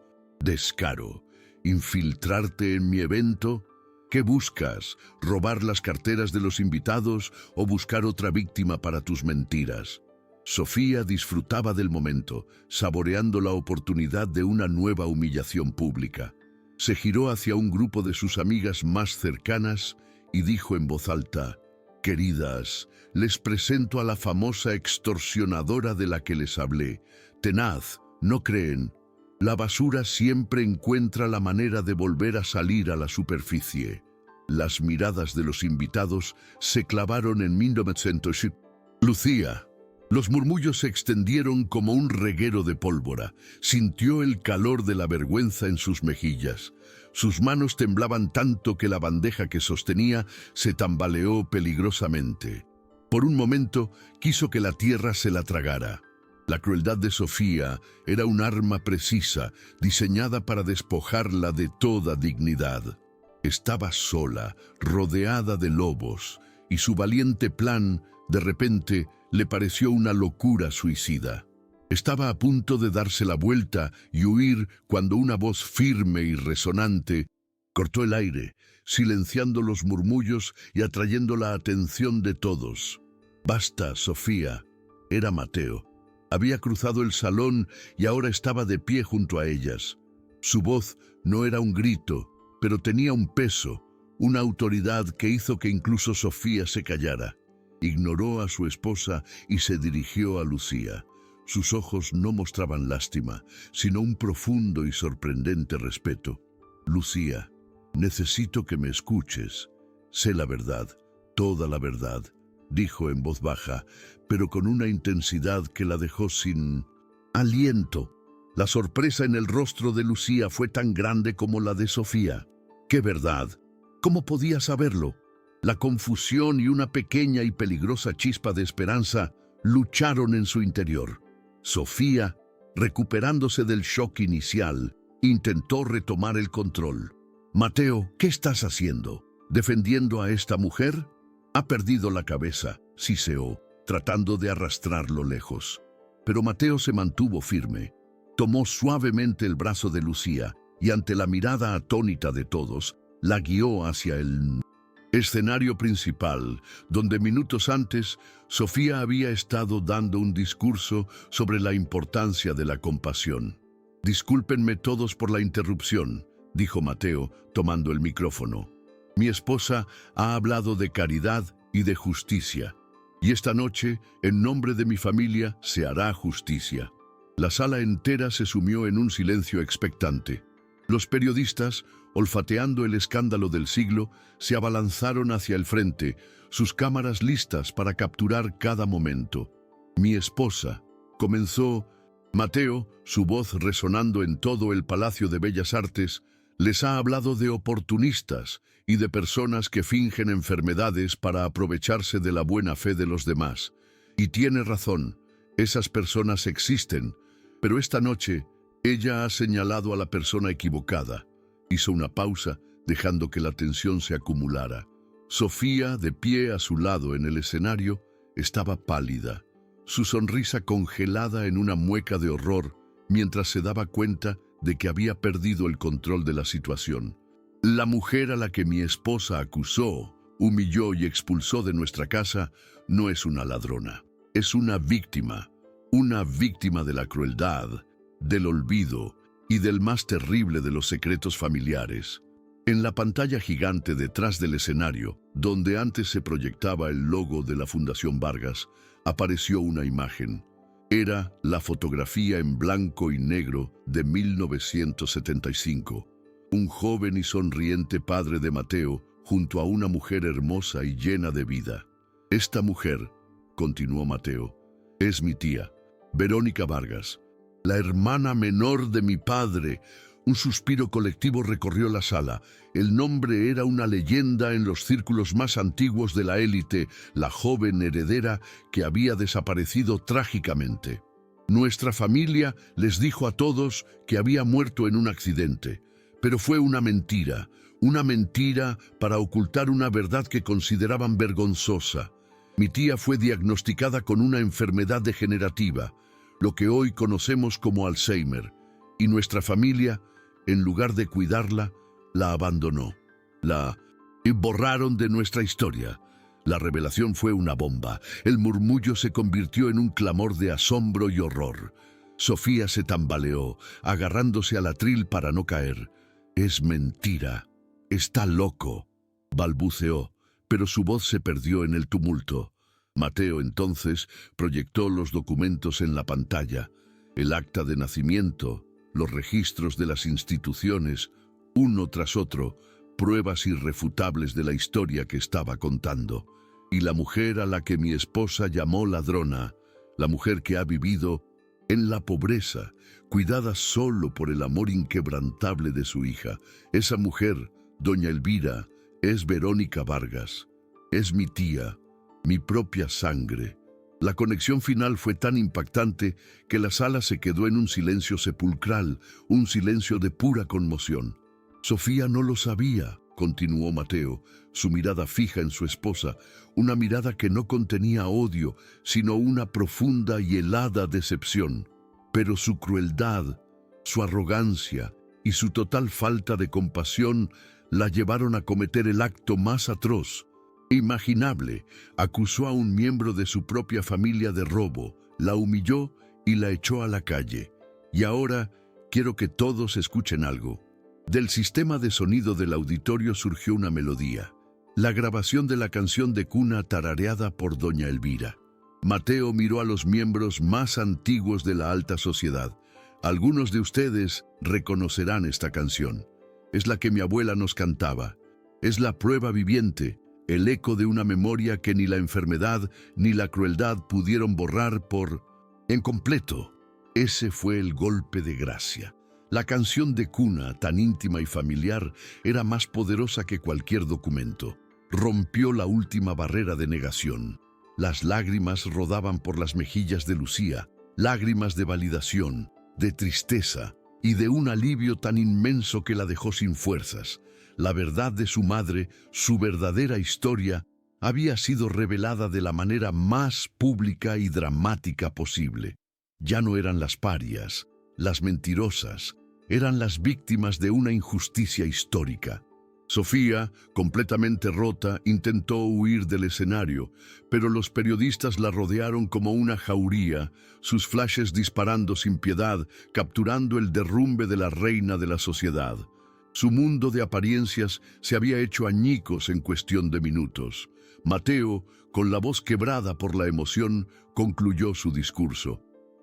Speaker 1: descaro. ¿Infiltrarte en mi evento? ¿Qué buscas? ¿Robar las carteras de los invitados o buscar otra víctima para tus mentiras?». Sofía disfrutaba del momento, saboreando la oportunidad de una nueva humillación pública. Se giró hacia un grupo de sus amigas más cercanas y dijo en voz alta: «Queridas, les presento a la famosa extorsionadora de la que les hablé. Tenaz, ¿no creen? La basura siempre encuentra la manera de volver a salir a la superficie». Las miradas de los invitados se clavaron en 1900. Lucía. Los murmullos se extendieron como un reguero de pólvora. Sintió el calor de la vergüenza en sus mejillas. Sus manos temblaban tanto que la bandeja que sostenía se tambaleó peligrosamente. Por un momento quiso que la tierra se la tragara. La crueldad de Sofía era un arma precisa, diseñada para despojarla de toda dignidad. Estaba sola, rodeada de lobos, y su valiente plan, de repente, le pareció una locura suicida. Estaba a punto de darse la vuelta y huir cuando una voz firme y resonante cortó el aire, silenciando los murmullos y atrayendo la atención de todos. «Basta, Sofía». Era Mateo. Había cruzado el salón y ahora estaba de pie junto a ellas. Su voz no era un grito, pero tenía un peso, una autoridad que hizo que incluso Sofía se callara. Ignoró a su esposa y se dirigió a Lucía. Sus ojos no mostraban lástima, sino un profundo y sorprendente respeto. «Lucía, necesito que me escuches. Sé la verdad, toda la verdad», dijo en voz baja, pero con una intensidad que la dejó sin aliento. La sorpresa en el rostro de Lucía fue tan grande como la de Sofía. «¿Qué verdad? ¿Cómo podía saberlo?». La confusión y una pequeña y peligrosa chispa de esperanza lucharon en su interior. Sofía, recuperándose del shock inicial, intentó retomar el control. «Mateo, ¿qué estás haciendo? ¿Defendiendo a esta mujer?». «Ha perdido la cabeza», siseó, tratando de arrastrarlo lejos. Pero Mateo se mantuvo firme. tomó suavemente el brazo de Lucía y ante la mirada atónita de todos, la guió hacia el escenario principal, donde minutos antes Sofía había estado dando un discurso sobre la importancia de la compasión. «Discúlpenme todos por la interrupción», dijo Mateo, tomando el micrófono. «Mi esposa ha hablado de caridad y de justicia, y esta noche, en nombre de mi familia, se hará justicia». La sala entera se sumió en un silencio expectante. Los periodistas, olfateando el escándalo del siglo, se abalanzaron hacia el frente, sus cámaras listas para capturar cada momento. «Mi esposa», comenzó Mateo, su voz resonando en todo el Palacio de Bellas Artes, «les ha hablado de oportunistas y de personas que fingen enfermedades para aprovecharse de la buena fe de los demás. Y tiene razón, esas personas existen, pero esta noche ella ha señalado a la persona equivocada». Hizo una pausa, dejando que la tensión se acumulara. Sofía, de pie a su lado en el escenario, estaba pálida, su sonrisa congelada en una mueca de horror, mientras se daba cuenta de que había perdido el control de la situación. «La mujer a la que mi esposa acusó, humilló y expulsó de nuestra casa no es una ladrona, es una víctima de la crueldad, del olvido y del más terrible de los secretos familiares». En la pantalla gigante detrás del escenario, donde antes se proyectaba el logo de la Fundación Vargas, apareció una imagen. Era la fotografía en blanco y negro de 1975. Un joven y sonriente padre de Mateo junto a una mujer hermosa y llena de vida. «Esta mujer», continuó Mateo, «es mi tía, Verónica Vargas, la hermana menor de mi padre». Un suspiro colectivo recorrió la sala. El nombre era una leyenda en los círculos más antiguos de la élite, la joven heredera que había desaparecido trágicamente. Nuestra familia les dijo a todos que había muerto en un accidente, pero fue una mentira para ocultar una verdad que consideraban vergonzosa. Mi tía fue diagnosticada con una enfermedad degenerativa, lo que hoy conocemos como Alzheimer, y nuestra familia, en lugar de cuidarla, la abandonó. Y borraron de nuestra historia. La revelación fue una bomba. El murmullo se convirtió en un clamor de asombro y horror. Sofía se tambaleó, agarrándose al atril para no caer. «Es mentira. Está loco», balbuceó, pero su voz se perdió en el tumulto. Mateo entonces proyectó los documentos en la pantalla, el acta de nacimiento, los registros de las instituciones, uno tras otro, pruebas irrefutables de la historia que estaba contando. Y la mujer a la que mi esposa llamó ladrona, la mujer que ha vivido en la pobreza, cuidada solo por el amor inquebrantable de su hija, esa mujer, doña Elvira, es Verónica Vargas. Es mi tía, mi propia sangre. La conexión final fue tan impactante que la sala se quedó en un silencio sepulcral, un silencio de pura conmoción. «Sofía no lo sabía», continuó Mateo, su mirada fija en su esposa, una mirada que no contenía odio, sino una profunda y helada decepción. Pero su crueldad, su arrogancia y su total falta de compasión la llevaron a cometer el acto más atroz imaginable. Acusó a un miembro de su propia familia de robo, la humilló y la echó a la calle. Y ahora quiero que todos escuchen algo. Del sistema de sonido del auditorio surgió una melodía, la grabación de la canción de cuna tarareada por doña Elvira. Mateo miró a los miembros más antiguos de la alta sociedad. Algunos de ustedes reconocerán esta canción. Es la que mi abuela nos cantaba. Es la prueba viviente, el eco de una memoria que ni la enfermedad ni la crueldad pudieron borrar en completo. Ese fue el golpe de gracia. La canción de cuna, tan íntima y familiar, era más poderosa que cualquier documento. Rompió la última barrera de negación. Las lágrimas rodaban por las mejillas de Lucía, lágrimas de validación, de tristeza y de un alivio tan inmenso que la dejó sin fuerzas. La verdad de su madre, su verdadera historia, había sido revelada de la manera más pública y dramática posible. Ya no eran las parias, las mentirosas, eran las víctimas de una injusticia histórica. Sofía, completamente rota, intentó huir del escenario, pero los periodistas la rodearon como una jauría, sus flashes disparando sin piedad, capturando el derrumbe de la reina de la sociedad. Su mundo de apariencias se había hecho añicos en cuestión de minutos. Mateo, con la voz quebrada por la emoción, concluyó su discurso.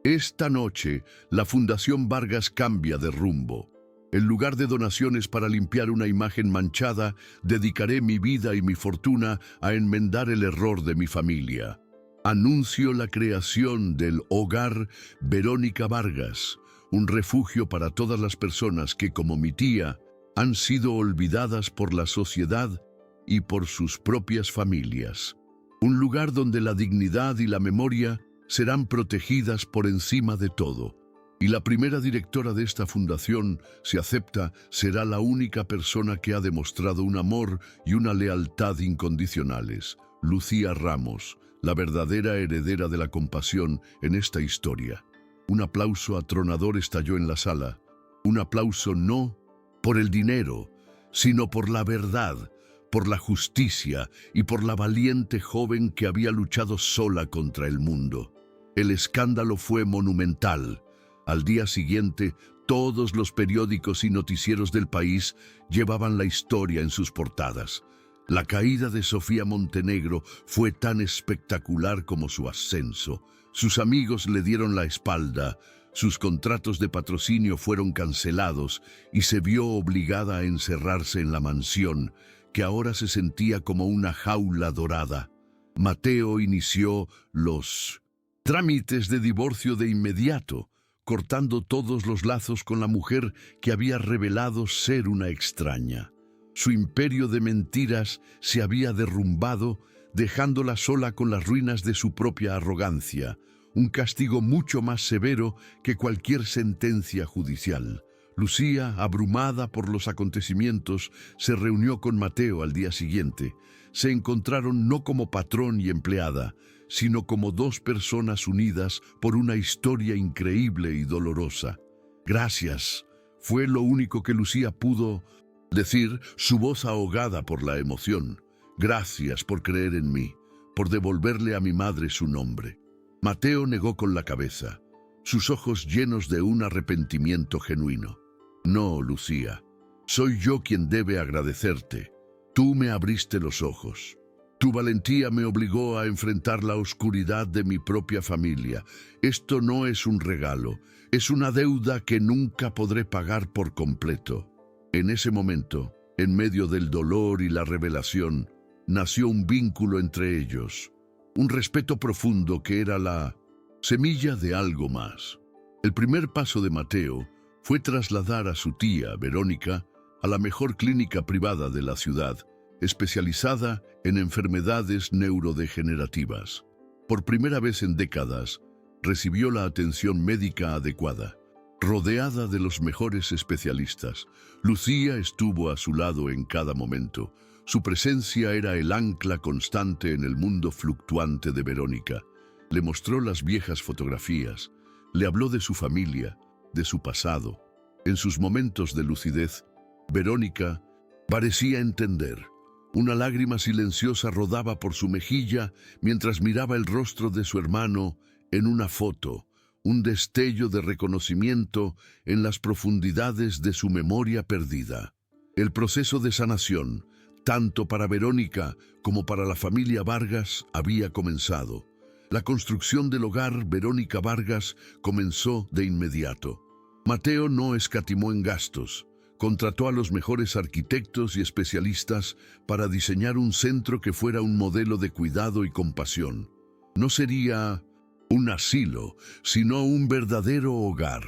Speaker 1: Esta noche, la Fundación Vargas cambia de rumbo. En lugar de donaciones para limpiar una imagen manchada, dedicaré mi vida y mi fortuna a enmendar el error de mi familia. Anuncio la creación del Hogar Verónica Vargas, un refugio para todas las personas que, como mi tía, han sido olvidadas por la sociedad y por sus propias familias. Un lugar donde la dignidad y la memoria serán protegidas por encima de todo. Y la primera directora de esta fundación, si acepta, será la única persona que ha demostrado un amor y una lealtad incondicionales. Lucía Ramos, la verdadera heredera de la compasión en esta historia. Un aplauso atronador estalló en la sala. Un aplauso no por el dinero, sino por la verdad, por la justicia y por la valiente joven que había luchado sola contra el mundo. El escándalo fue monumental. Al día siguiente, todos los periódicos y noticieros del país llevaban la historia en sus portadas. La caída de Sofía Montenegro fue tan espectacular como su ascenso. Sus amigos le dieron la espalda, sus contratos de patrocinio fueron cancelados y se vio obligada a encerrarse en la mansión, que ahora se sentía como una jaula dorada. Mateo inició los trámites de divorcio de inmediato, cortando todos los lazos con la mujer que había revelado ser una extraña. Su imperio de mentiras se había derrumbado, dejándola sola con las ruinas de su propia arrogancia, un castigo mucho más severo que cualquier sentencia judicial. Lucía, abrumada por los acontecimientos, se reunió con Mateo al día siguiente. Se encontraron no como patrón y empleada, sino como dos personas unidas por una historia increíble y dolorosa. Gracias, fue lo único que Lucía pudo decir, su voz ahogada por la emoción. Gracias por creer en mí, por devolverle a mi madre su nombre. Mateo negó con la cabeza, sus ojos llenos de un arrepentimiento genuino. No, Lucía, soy yo quien debe agradecerte. Tú me abriste los ojos. Tu valentía me obligó a enfrentar la oscuridad de mi propia familia. Esto no es un regalo, es una deuda que nunca podré pagar por completo. En ese momento, en medio del dolor y la revelación, nació un vínculo entre ellos, un respeto profundo que era la semilla de algo más. El primer paso de Mateo fue trasladar a su tía, Verónica, a la mejor clínica privada de la ciudad, especializada en enfermedades neurodegenerativas. Por primera vez en décadas, recibió la atención médica adecuada. Rodeada de los mejores especialistas, Lucía estuvo a su lado en cada momento. Su presencia era el ancla constante en el mundo fluctuante de Verónica. Le mostró las viejas fotografías, le habló de su familia, de su pasado. En sus momentos de lucidez, Verónica parecía entender. Una lágrima silenciosa rodaba por su mejilla mientras miraba el rostro de su hermano en una foto, un destello de reconocimiento en las profundidades de su memoria perdida. El proceso de sanación, tanto para Verónica como para la familia Vargas, había comenzado. La construcción del hogar Verónica Vargas comenzó de inmediato. Mateo no escatimó en gastos. Contrató a los mejores arquitectos y especialistas para diseñar un centro que fuera un modelo de cuidado y compasión. No sería un asilo, sino un verdadero hogar.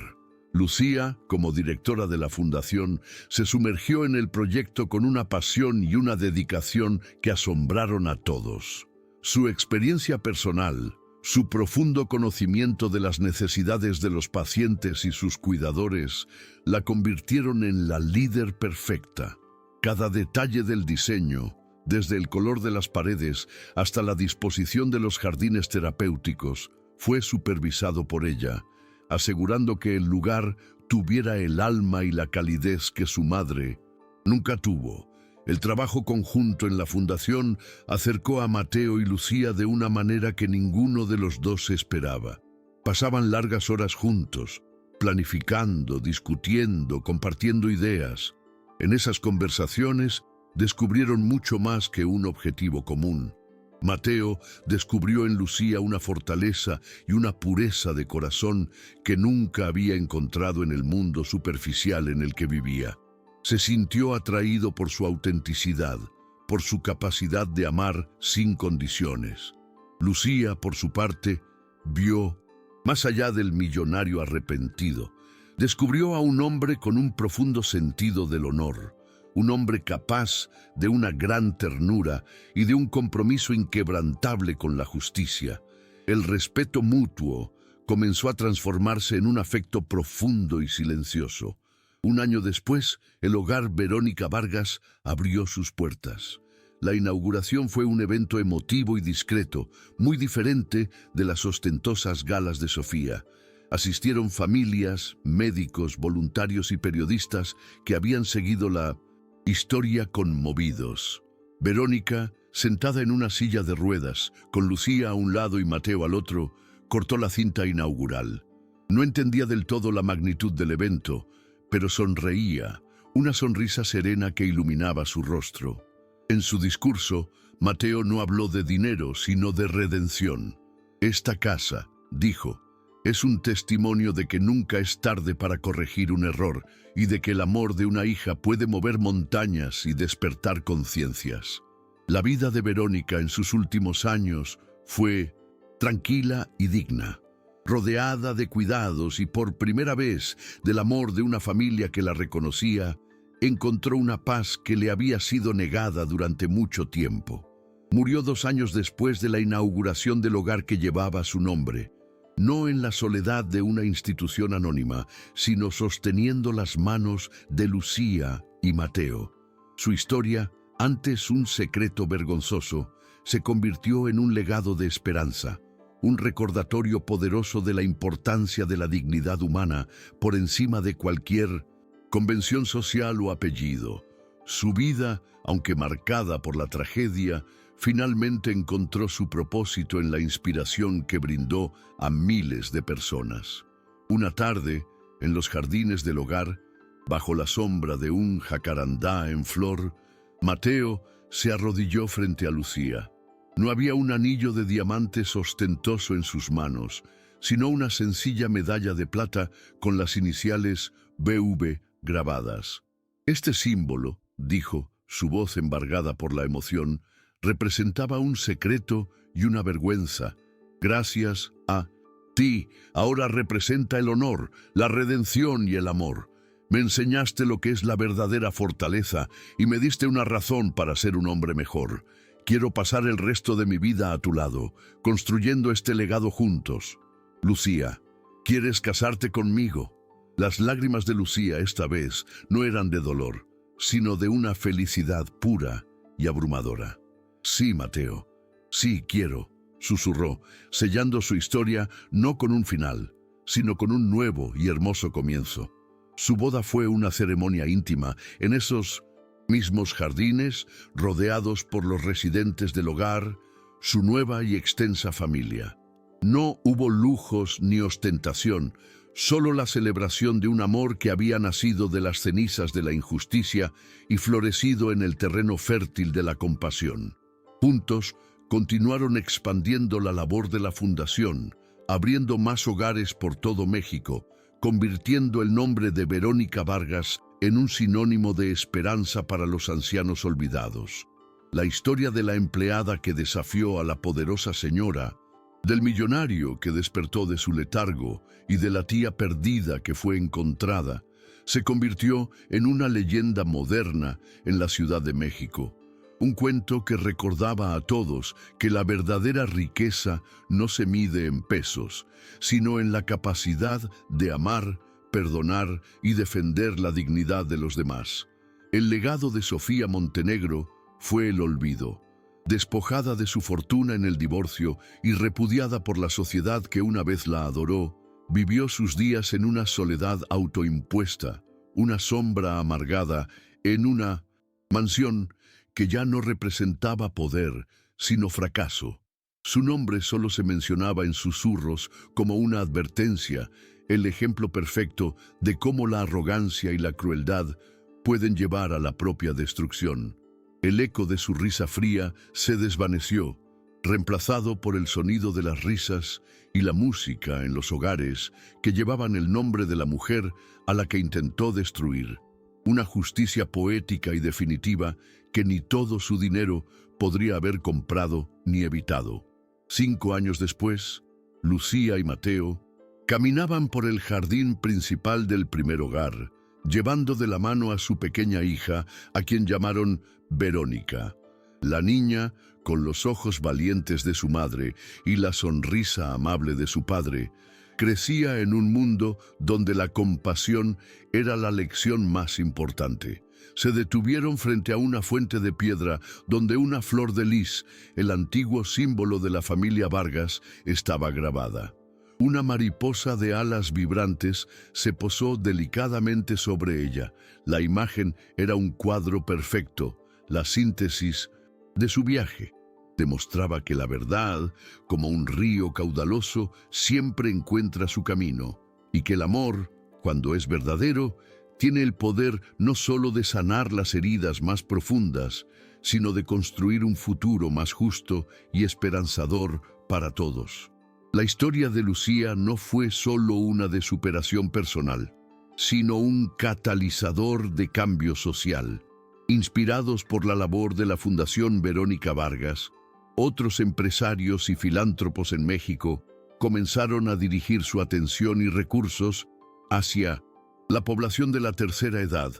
Speaker 1: Lucía, como directora de la fundación, se sumergió en el proyecto con una pasión y una dedicación que asombraron a todos. Su experiencia personal, su profundo conocimiento de las necesidades de los pacientes y sus cuidadores, la convirtieron en la líder perfecta. Cada detalle del diseño, desde el color de las paredes hasta la disposición de los jardines terapéuticos, fue supervisado por ella, asegurando que el lugar tuviera el alma y la calidez que su madre nunca tuvo. El trabajo conjunto en la fundación acercó a Mateo y Lucía de una manera que ninguno de los dos esperaba. Pasaban largas horas juntos, planificando, discutiendo, compartiendo ideas. En esas conversaciones descubrieron mucho más que un objetivo común. Mateo descubrió en Lucía una fortaleza y una pureza de corazón que nunca había encontrado en el mundo superficial en el que vivía. Se sintió atraído por su autenticidad, por su capacidad de amar sin condiciones. Lucía, por su parte, vio, más allá del millonario arrepentido, descubrió a un hombre con un profundo sentido del honor, un hombre capaz de una gran ternura y de un compromiso inquebrantable con la justicia. El respeto mutuo comenzó a transformarse en un afecto profundo y silencioso. Un año después, el hogar Verónica Vargas abrió sus puertas. La inauguración fue un evento emotivo y discreto, muy diferente de las ostentosas galas de Sofía. Asistieron familias, médicos, voluntarios y periodistas que habían seguido la historia conmovidos. Verónica, sentada en una silla de ruedas, con Lucía a un lado y Mateo al otro, cortó la cinta inaugural. No entendía del todo la magnitud del evento, pero sonreía, una sonrisa serena que iluminaba su rostro. En su discurso, Mateo no habló de dinero, sino de redención. Esta casa, dijo, es un testimonio de que nunca es tarde para corregir un error y de que el amor de una hija puede mover montañas y despertar conciencias. La vida de Verónica en sus últimos años fue tranquila y digna, rodeada de cuidados y por primera vez del amor de una familia que la reconocía, encontró una paz que le había sido negada durante mucho tiempo. Murió 2 años después de la inauguración del hogar que llevaba su nombre, no en la soledad de una institución anónima, sino sosteniendo las manos de Lucía y Mateo. Su historia, antes un secreto vergonzoso, se convirtió en un legado de esperanza, un recordatorio poderoso de la importancia de la dignidad humana por encima de cualquier convención social o apellido. Su vida, aunque marcada por la tragedia, finalmente encontró su propósito en la inspiración que brindó a miles de personas. Una tarde, en los jardines del hogar, bajo la sombra de un jacarandá en flor, Mateo se arrodilló frente a Lucía. No había un anillo de diamantes ostentoso en sus manos, sino una sencilla medalla de plata con las iniciales BV grabadas. Este símbolo, dijo, su voz embargada por la emoción, representaba un secreto y una vergüenza. Gracias a ti, ahora representa el honor, la redención y el amor. Me enseñaste lo que es la verdadera fortaleza y me diste una razón para ser un hombre mejor. Quiero pasar el resto de mi vida a tu lado, construyendo este legado juntos. Lucía, ¿quieres casarte conmigo? Las lágrimas de Lucía esta vez no eran de dolor, sino de una felicidad pura y abrumadora. Sí, Mateo, sí quiero, susurró, sellando su historia no con un final, sino con un nuevo y hermoso comienzo. Su boda fue una ceremonia íntima en esos mismos jardines, rodeados por los residentes del hogar, su nueva y extensa familia. No hubo lujos ni ostentación, solo la celebración de un amor que había nacido de las cenizas de la injusticia y florecido en el terreno fértil de la compasión. Juntos, continuaron expandiendo la labor de la fundación, abriendo más hogares por todo México, convirtiendo el nombre de Verónica Vargas en un sinónimo de esperanza para los ancianos olvidados. La historia de la empleada que desafió a la poderosa señora, del millonario que despertó de su letargo y de la tía perdida que fue encontrada, se convirtió en una leyenda moderna en la Ciudad de México. Un cuento que recordaba a todos que la verdadera riqueza no se mide en pesos, sino en la capacidad de amar, perdonar y defender la dignidad de los demás. El legado de Sofía Montenegro fue el olvido. Despojada de su fortuna en el divorcio y repudiada por la sociedad que una vez la adoró, vivió sus días en una soledad autoimpuesta, una sombra amargada, en una mansión que ya no representaba poder, sino fracaso. Su nombre solo se mencionaba en susurros como una advertencia, el ejemplo perfecto de cómo la arrogancia y la crueldad pueden llevar a la propia destrucción. El eco de su risa fría se desvaneció, reemplazado por el sonido de las risas y la música en los hogares que llevaban el nombre de la mujer a la que intentó destruir. Una justicia poética y definitiva que ni todo su dinero podría haber comprado ni evitado. 5 años después, Lucía y Mateo caminaban por el jardín principal del primer hogar, llevando de la mano a su pequeña hija, a quien llamaron Verónica. La niña, con los ojos valientes de su madre y la sonrisa amable de su padre, crecía en un mundo donde la compasión era la lección más importante. Se detuvieron frente a una fuente de piedra donde una flor de lis, el antiguo símbolo de la familia Vargas, estaba grabada. Una mariposa de alas vibrantes se posó delicadamente sobre ella. La imagen era un cuadro perfecto, la síntesis de su viaje. Demostraba que la verdad, como un río caudaloso, siempre encuentra su camino, y que el amor, cuando es verdadero, tiene el poder no solo de sanar las heridas más profundas, sino de construir un futuro más justo y esperanzador para todos. La historia de Lucía no fue solo una de superación personal, sino un catalizador de cambio social. Inspirados por la labor de la Fundación Verónica Vargas, otros empresarios y filántropos en México comenzaron a dirigir su atención y recursos hacia la población de la tercera edad,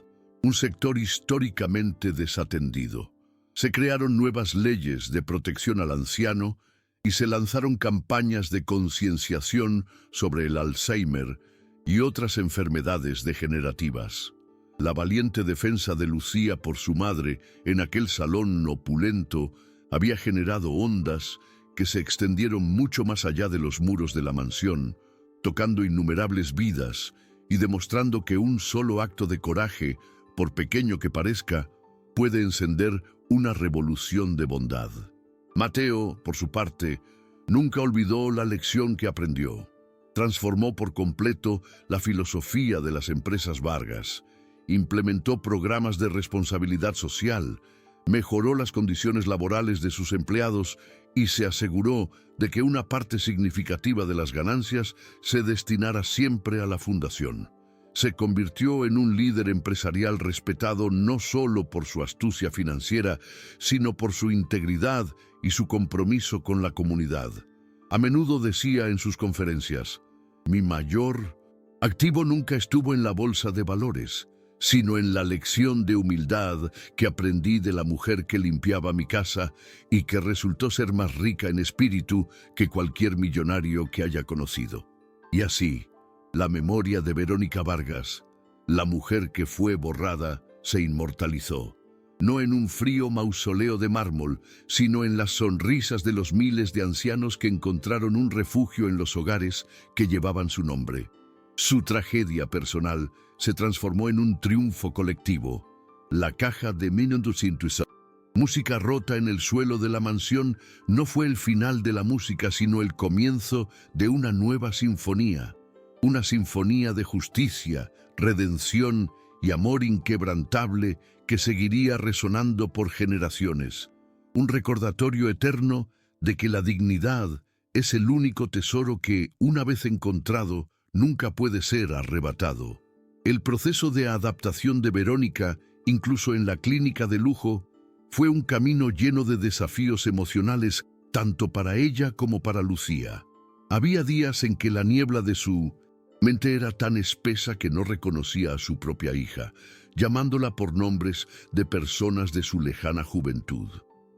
Speaker 1: un sector históricamente desatendido. Se crearon nuevas leyes de protección al anciano y se lanzaron campañas de concienciación sobre el Alzheimer y otras enfermedades degenerativas. La valiente defensa de Lucía por su madre en aquel salón opulento había generado ondas que se extendieron mucho más allá de los muros de la mansión, tocando innumerables vidas y demostrando que un solo acto de coraje, por pequeño que parezca, puede encender una revolución de bondad. Mateo, por su parte, nunca olvidó la lección que aprendió. Transformó por completo la filosofía de las empresas Vargas, implementó programas de responsabilidad social, mejoró las condiciones laborales de sus empleados y se aseguró de que una parte significativa de las ganancias se destinara siempre a la fundación. Se convirtió en un líder empresarial respetado no solo por su astucia financiera, sino por su integridad y su compromiso con la comunidad. A menudo decía en sus conferencias: "Mi mayor activo nunca estuvo en la bolsa de valores, sino en la lección de humildad que aprendí de la mujer que limpiaba mi casa y que resultó ser más rica en espíritu que cualquier millonario que haya conocido". Y así, la memoria de Verónica Vargas, la mujer que fue borrada, se inmortalizó, no en un frío mausoleo de mármol, sino en las sonrisas de los miles de ancianos que encontraron un refugio en los hogares que llevaban su nombre. Su tragedia personal se transformó en un triunfo colectivo. La caja de Minundus, música rota en el suelo de la mansión, no fue el final de la música, sino el comienzo de una nueva sinfonía. Una sinfonía de justicia, redención y amor inquebrantable que seguiría resonando por generaciones. Un recordatorio eterno de que la dignidad es el único tesoro que, una vez encontrado, nunca puede ser arrebatado. El proceso de adaptación de Verónica, incluso en la clínica de lujo, fue un camino lleno de desafíos emocionales tanto para ella como para Lucía. Había días en que la niebla de su mente era tan espesa que no reconocía a su propia hija, llamándola por nombres de personas de su lejana juventud.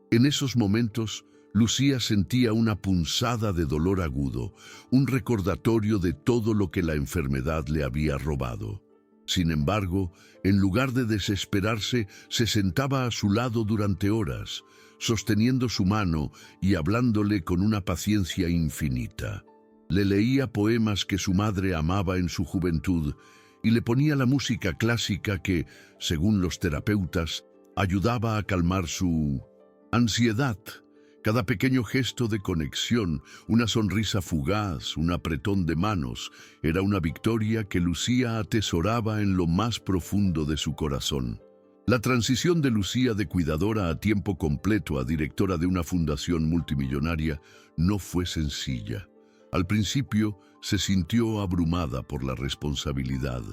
Speaker 1: En esos momentos, Lucía sentía una punzada de dolor agudo, un recordatorio de todo lo que la enfermedad le había robado. Sin embargo, en lugar de desesperarse, se sentaba a su lado durante horas, sosteniendo su mano y hablándole con una paciencia infinita. Le leía poemas que su madre amaba en su juventud y le ponía la música clásica que, según los terapeutas, ayudaba a calmar su ansiedad. Cada pequeño gesto de conexión, una sonrisa fugaz, un apretón de manos, era una victoria que Lucía atesoraba en lo más profundo de su corazón. La transición de Lucía de cuidadora a tiempo completo a directora de una fundación multimillonaria no fue sencilla. Al principio se sintió abrumada por la responsabilidad.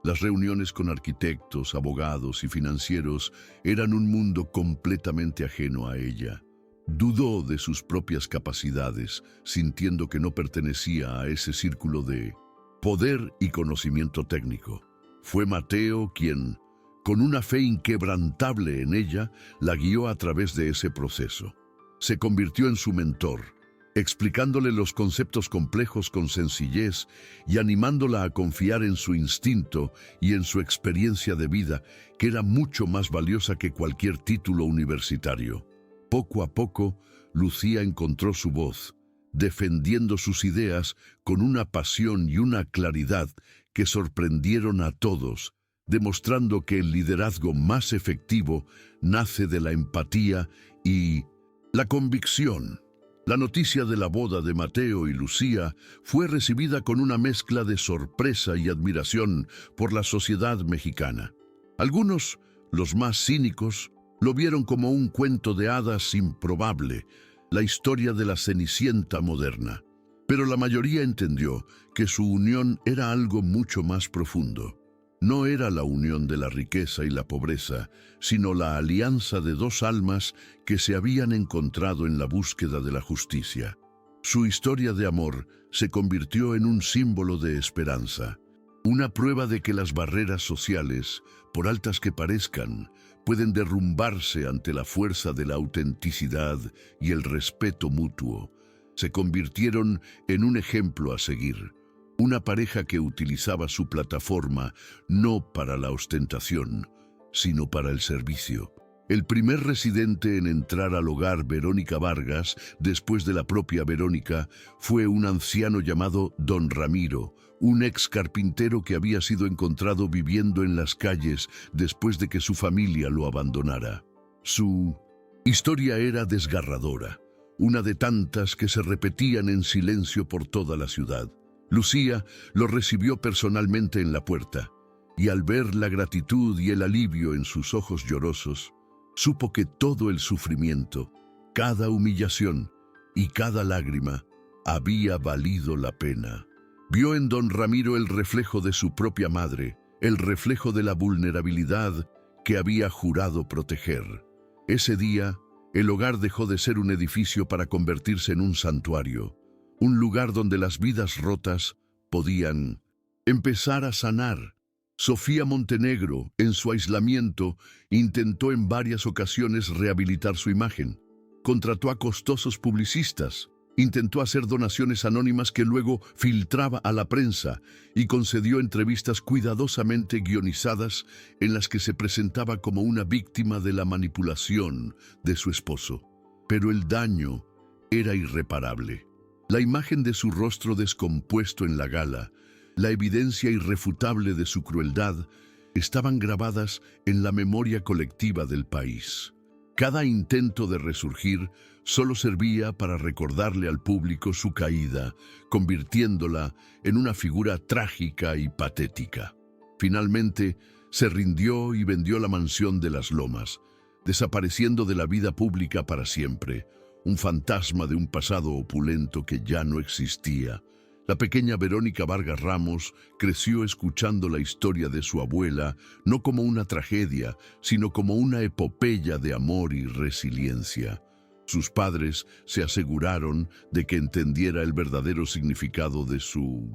Speaker 1: Las reuniones con arquitectos, abogados y financieros eran un mundo completamente ajeno a ella. Dudó de sus propias capacidades, sintiendo que no pertenecía a ese círculo de poder y conocimiento técnico. Fue Mateo quien, con una fe inquebrantable en ella, la guió a través de ese proceso. Se convirtió en su mentor, explicándole los conceptos complejos con sencillez y animándola a confiar en su instinto y en su experiencia de vida, que era mucho más valiosa que cualquier título universitario. Poco a poco, Lucía encontró su voz, defendiendo sus ideas con una pasión y una claridad que sorprendieron a todos, demostrando que el liderazgo más efectivo nace de la empatía y la convicción. La noticia de la boda de Mateo y Lucía fue recibida con una mezcla de sorpresa y admiración por la sociedad mexicana. Algunos, los más cínicos, lo vieron como un cuento de hadas improbable, la historia de la Cenicienta moderna. Pero la mayoría entendió que su unión era algo mucho más profundo. No era la unión de la riqueza y la pobreza, sino la alianza de dos almas que se habían encontrado en la búsqueda de la justicia. Su historia de amor se convirtió en un símbolo de esperanza, una prueba de que las barreras sociales, por altas que parezcan, pueden derrumbarse ante la fuerza de la autenticidad y el respeto mutuo. Se convirtieron en un ejemplo a seguir. Una pareja que utilizaba su plataforma no para la ostentación, sino para el servicio. El primer residente en entrar al hogar Verónica Vargas, después de la propia Verónica, fue un anciano llamado Don Ramiro, un ex carpintero que había sido encontrado viviendo en las calles después de que su familia lo abandonara. Su historia era desgarradora, una de tantas que se repetían en silencio por toda la ciudad. Lucía lo recibió personalmente en la puerta, y al ver la gratitud y el alivio en sus ojos llorosos, supo que todo el sufrimiento, cada humillación y cada lágrima había valido la pena. Vio en don Ramiro el reflejo de su propia madre, el reflejo de la vulnerabilidad que había jurado proteger. Ese día, el hogar dejó de ser un edificio para convertirse en un santuario, un lugar donde las vidas rotas podían empezar a sanar. Sofía Montenegro, en su aislamiento, intentó en varias ocasiones rehabilitar su imagen. Contrató a costosos publicistas, intentó hacer donaciones anónimas que luego filtraba a la prensa y concedió entrevistas cuidadosamente guionizadas en las que se presentaba como una víctima de la manipulación de su esposo. Pero el daño era irreparable. La imagen de su rostro descompuesto en la gala, la evidencia irrefutable de su crueldad, estaban grabadas en la memoria colectiva del país. Cada intento de resurgir solo servía para recordarle al público su caída, convirtiéndola en una figura trágica y patética. Finalmente, se rindió y vendió la mansión de las Lomas, desapareciendo de la vida pública para siempre, un fantasma de un pasado opulento que ya no existía. La pequeña Verónica Vargas Ramos creció escuchando la historia de su abuela, no como una tragedia, sino como una epopeya de amor y resiliencia. Sus padres se aseguraron de que entendiera el verdadero significado de su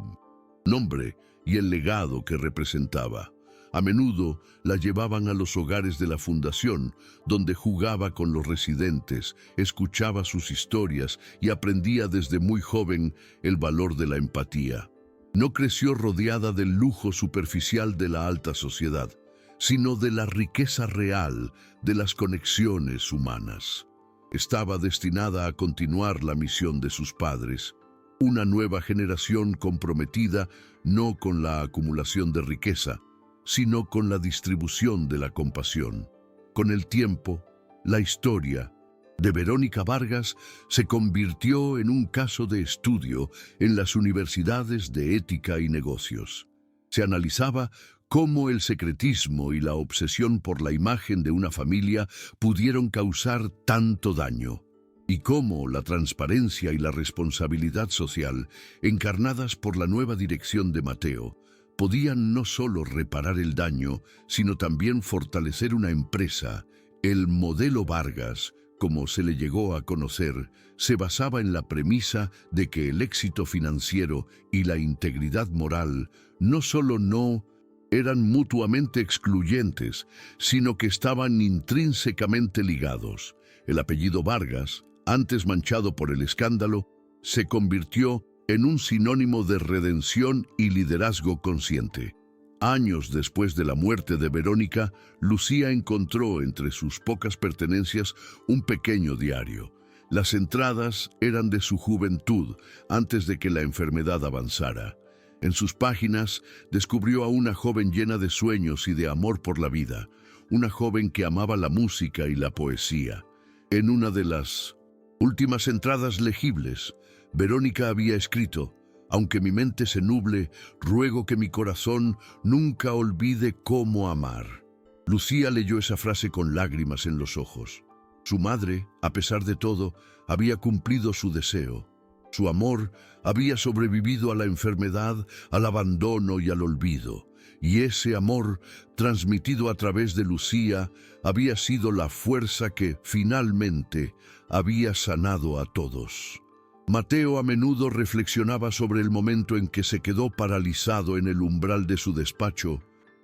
Speaker 1: nombre y el legado que representaba. A menudo la llevaban a los hogares de la fundación, donde jugaba con los residentes, escuchaba sus historias y aprendía desde muy joven el valor de la empatía. No creció rodeada del lujo superficial de la alta sociedad, sino de la riqueza real de las conexiones humanas. Estaba destinada a continuar la misión de sus padres, una nueva generación comprometida no con la acumulación de riqueza, sino con la distribución de la compasión. Con el tiempo, la historia de Verónica Vargas se convirtió en un caso de estudio en las universidades de ética y negocios. Se analizaba cómo el secretismo y la obsesión por la imagen de una familia pudieron causar tanto daño, y cómo la transparencia y la responsabilidad social, encarnadas por la nueva dirección de Mateo, podían no solo reparar el daño, sino también fortalecer una empresa. El modelo Vargas, como se le llegó a conocer, se basaba en la premisa de que el éxito financiero y la integridad moral no solo no eran mutuamente excluyentes, sino que estaban intrínsecamente ligados. El apellido Vargas, antes manchado por el escándalo, se convirtió en un sinónimo de redención y liderazgo consciente. Años después de la muerte de Verónica, Lucía encontró entre sus pocas pertenencias un pequeño diario. Las entradas eran de su juventud, antes de que la enfermedad avanzara. En sus páginas descubrió a una joven llena de sueños y de amor por la vida, una joven que amaba la música y la poesía. En una de las últimas entradas legibles, Verónica había escrito: «Aunque mi mente se nuble, ruego que mi corazón nunca olvide cómo amar». Lucía leyó esa frase con lágrimas en los ojos. Su madre, a pesar de todo, había cumplido su deseo. Su amor había sobrevivido a la enfermedad, al abandono y al olvido. Y ese amor, transmitido a través de Lucía, había sido la fuerza que, finalmente, había sanado a todos. Mateo a menudo reflexionaba sobre el momento en que se quedó paralizado en el umbral de su despacho,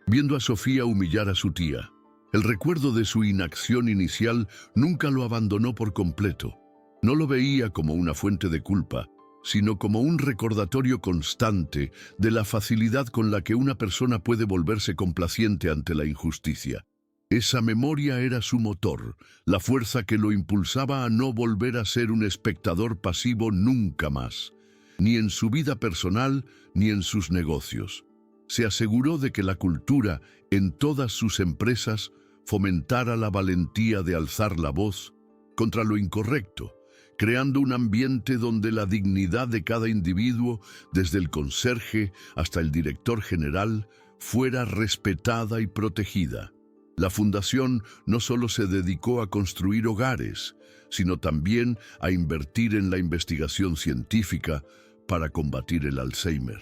Speaker 1: viendo a Sofía humillar a su tía. El recuerdo de su inacción inicial nunca lo abandonó por completo. No lo veía como una fuente de culpa, sino como un recordatorio constante de la facilidad con la que una persona puede volverse complaciente ante la injusticia. Esa memoria era su motor, la fuerza que lo impulsaba a no volver a ser un espectador pasivo nunca más, ni en su vida personal ni en sus negocios. Se aseguró de que la cultura, en todas sus empresas, fomentara la valentía de alzar la voz contra lo incorrecto, creando un ambiente donde la dignidad de cada individuo, desde el conserje hasta el director general, fuera respetada y protegida. La fundación no solo se dedicó a construir hogares, sino también a invertir en la investigación científica para combatir el Alzheimer.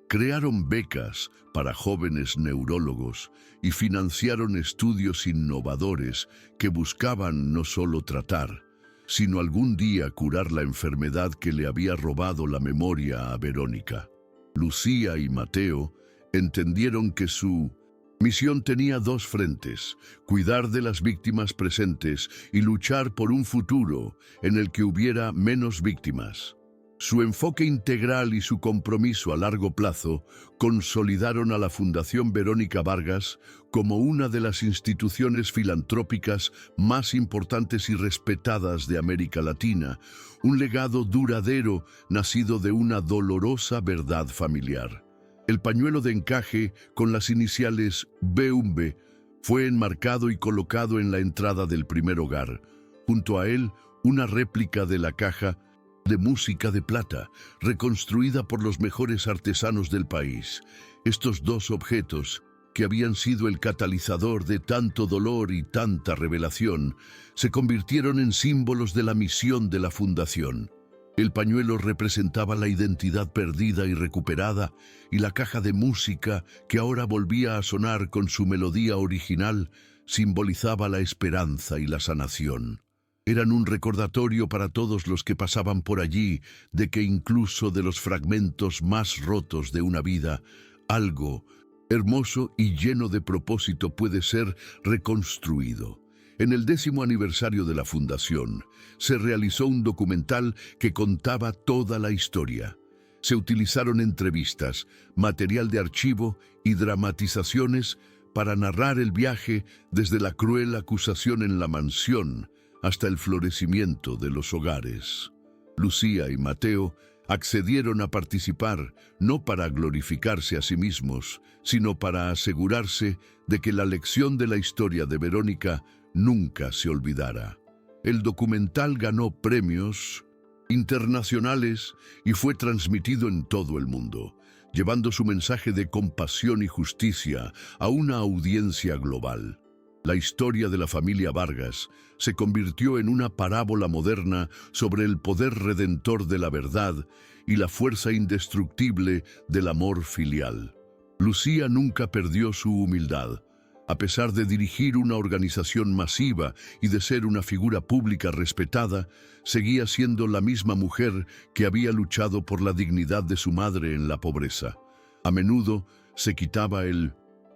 Speaker 1: Crearon becas para jóvenes neurólogos y financiaron estudios innovadores que buscaban no solo tratar, sino algún día curar la enfermedad que le había robado la memoria a Verónica. Lucía y Mateo entendieron que su misión tenía dos frentes: cuidar de las víctimas presentes y luchar por un futuro en el que hubiera menos víctimas. Su enfoque integral y su compromiso a largo plazo consolidaron a la Fundación Verónica Vargas como una de las instituciones filantrópicas más importantes y respetadas de América Latina, un legado duradero nacido de una dolorosa verdad familiar. El pañuelo de encaje con las iniciales BUMB fue enmarcado y colocado en la entrada del primer hogar. Junto a él, una réplica de la caja de música de plata, reconstruida por los mejores artesanos del país. Estos dos objetos, que habían sido el catalizador de tanto dolor y tanta revelación, se convirtieron en símbolos de la misión de la Fundación. El pañuelo representaba la identidad perdida y recuperada, y la caja de música, que ahora volvía a sonar con su melodía original, simbolizaba la esperanza y la sanación. Eran un recordatorio para todos los que pasaban por allí de que incluso de los fragmentos más rotos de una vida, algo hermoso y lleno de propósito puede ser reconstruido. En el 10º aniversario de la Fundación, se realizó un documental que contaba toda la historia. Se utilizaron entrevistas, material de archivo y dramatizaciones para narrar el viaje desde la cruel acusación en la mansión hasta el florecimiento de los hogares. Lucía y Mateo Accedieron a participar no para glorificarse a sí mismos, sino para asegurarse de que la lección de la historia de Verónica nunca se olvidara. El documental ganó premios internacionales y fue transmitido en todo el mundo, llevando su mensaje de compasión y justicia a una audiencia global. La historia de la familia Vargas se convirtió en una parábola moderna sobre el poder redentor de la verdad y la fuerza indestructible del amor filial. Lucía nunca perdió su humildad. A pesar de dirigir una organización masiva y de ser una figura pública respetada, seguía siendo la misma mujer que había luchado por la dignidad de su madre en la pobreza. A menudo se quitaba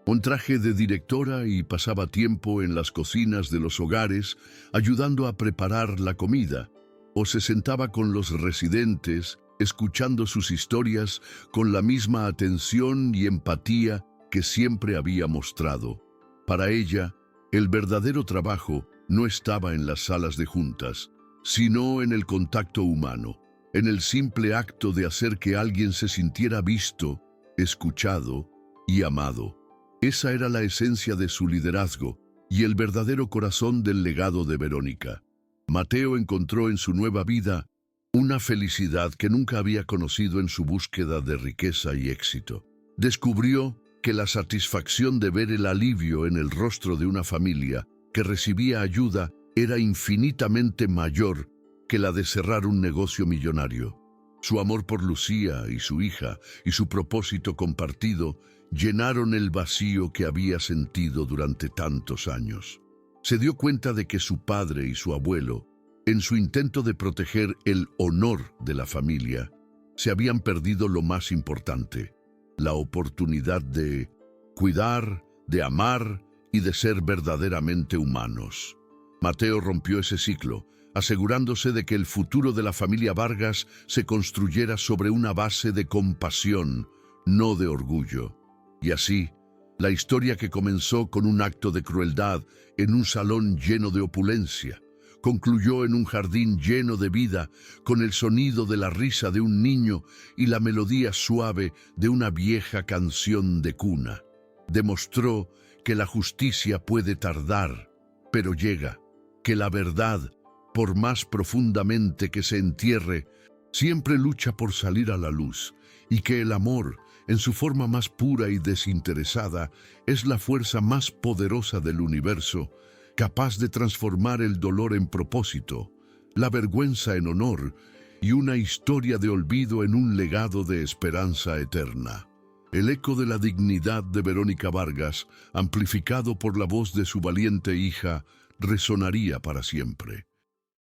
Speaker 1: un traje de directora y pasaba tiempo en las cocinas de los hogares ayudando a preparar la comida, o se sentaba con los residentes escuchando sus historias con la misma atención y empatía que siempre había mostrado. Para ella, el verdadero trabajo no estaba en las salas de juntas, sino en el contacto humano, en el simple acto de hacer que alguien se sintiera visto, escuchado y amado. Esa era la esencia de su liderazgo y el verdadero corazón del legado de Verónica. Mateo encontró en su nueva vida una felicidad que nunca había conocido en su búsqueda de riqueza y éxito. Descubrió que la satisfacción de ver el alivio en el rostro de una familia que recibía ayuda era infinitamente mayor que la de cerrar un negocio millonario. Su amor por Lucía y su hija y su propósito compartido llenaron el vacío que había sentido durante tantos años. Se dio cuenta de que su padre y su abuelo, en su intento de proteger el honor de la familia, se habían perdido lo más importante: la oportunidad de cuidar, de amar y de ser verdaderamente humanos. Mateo rompió ese ciclo, asegurándose de que el futuro de la familia Vargas se construyera sobre una base de compasión, no de orgullo. Y así, la historia que comenzó con un acto de crueldad en un salón lleno de opulencia, concluyó en un jardín lleno de vida, con el sonido de la risa de un niño y la melodía suave de una vieja canción de cuna. Demostró que la justicia puede tardar, pero llega, que la verdad, por más profundamente que se entierre, siempre lucha por salir a la luz, y que el amor, en su forma más pura y desinteresada, es la fuerza más poderosa del universo, capaz de transformar el dolor en propósito, la vergüenza en honor y una historia de olvido en un legado de esperanza eterna. El eco de la dignidad de Verónica Vargas, amplificado por la voz de su valiente hija, resonaría para siempre.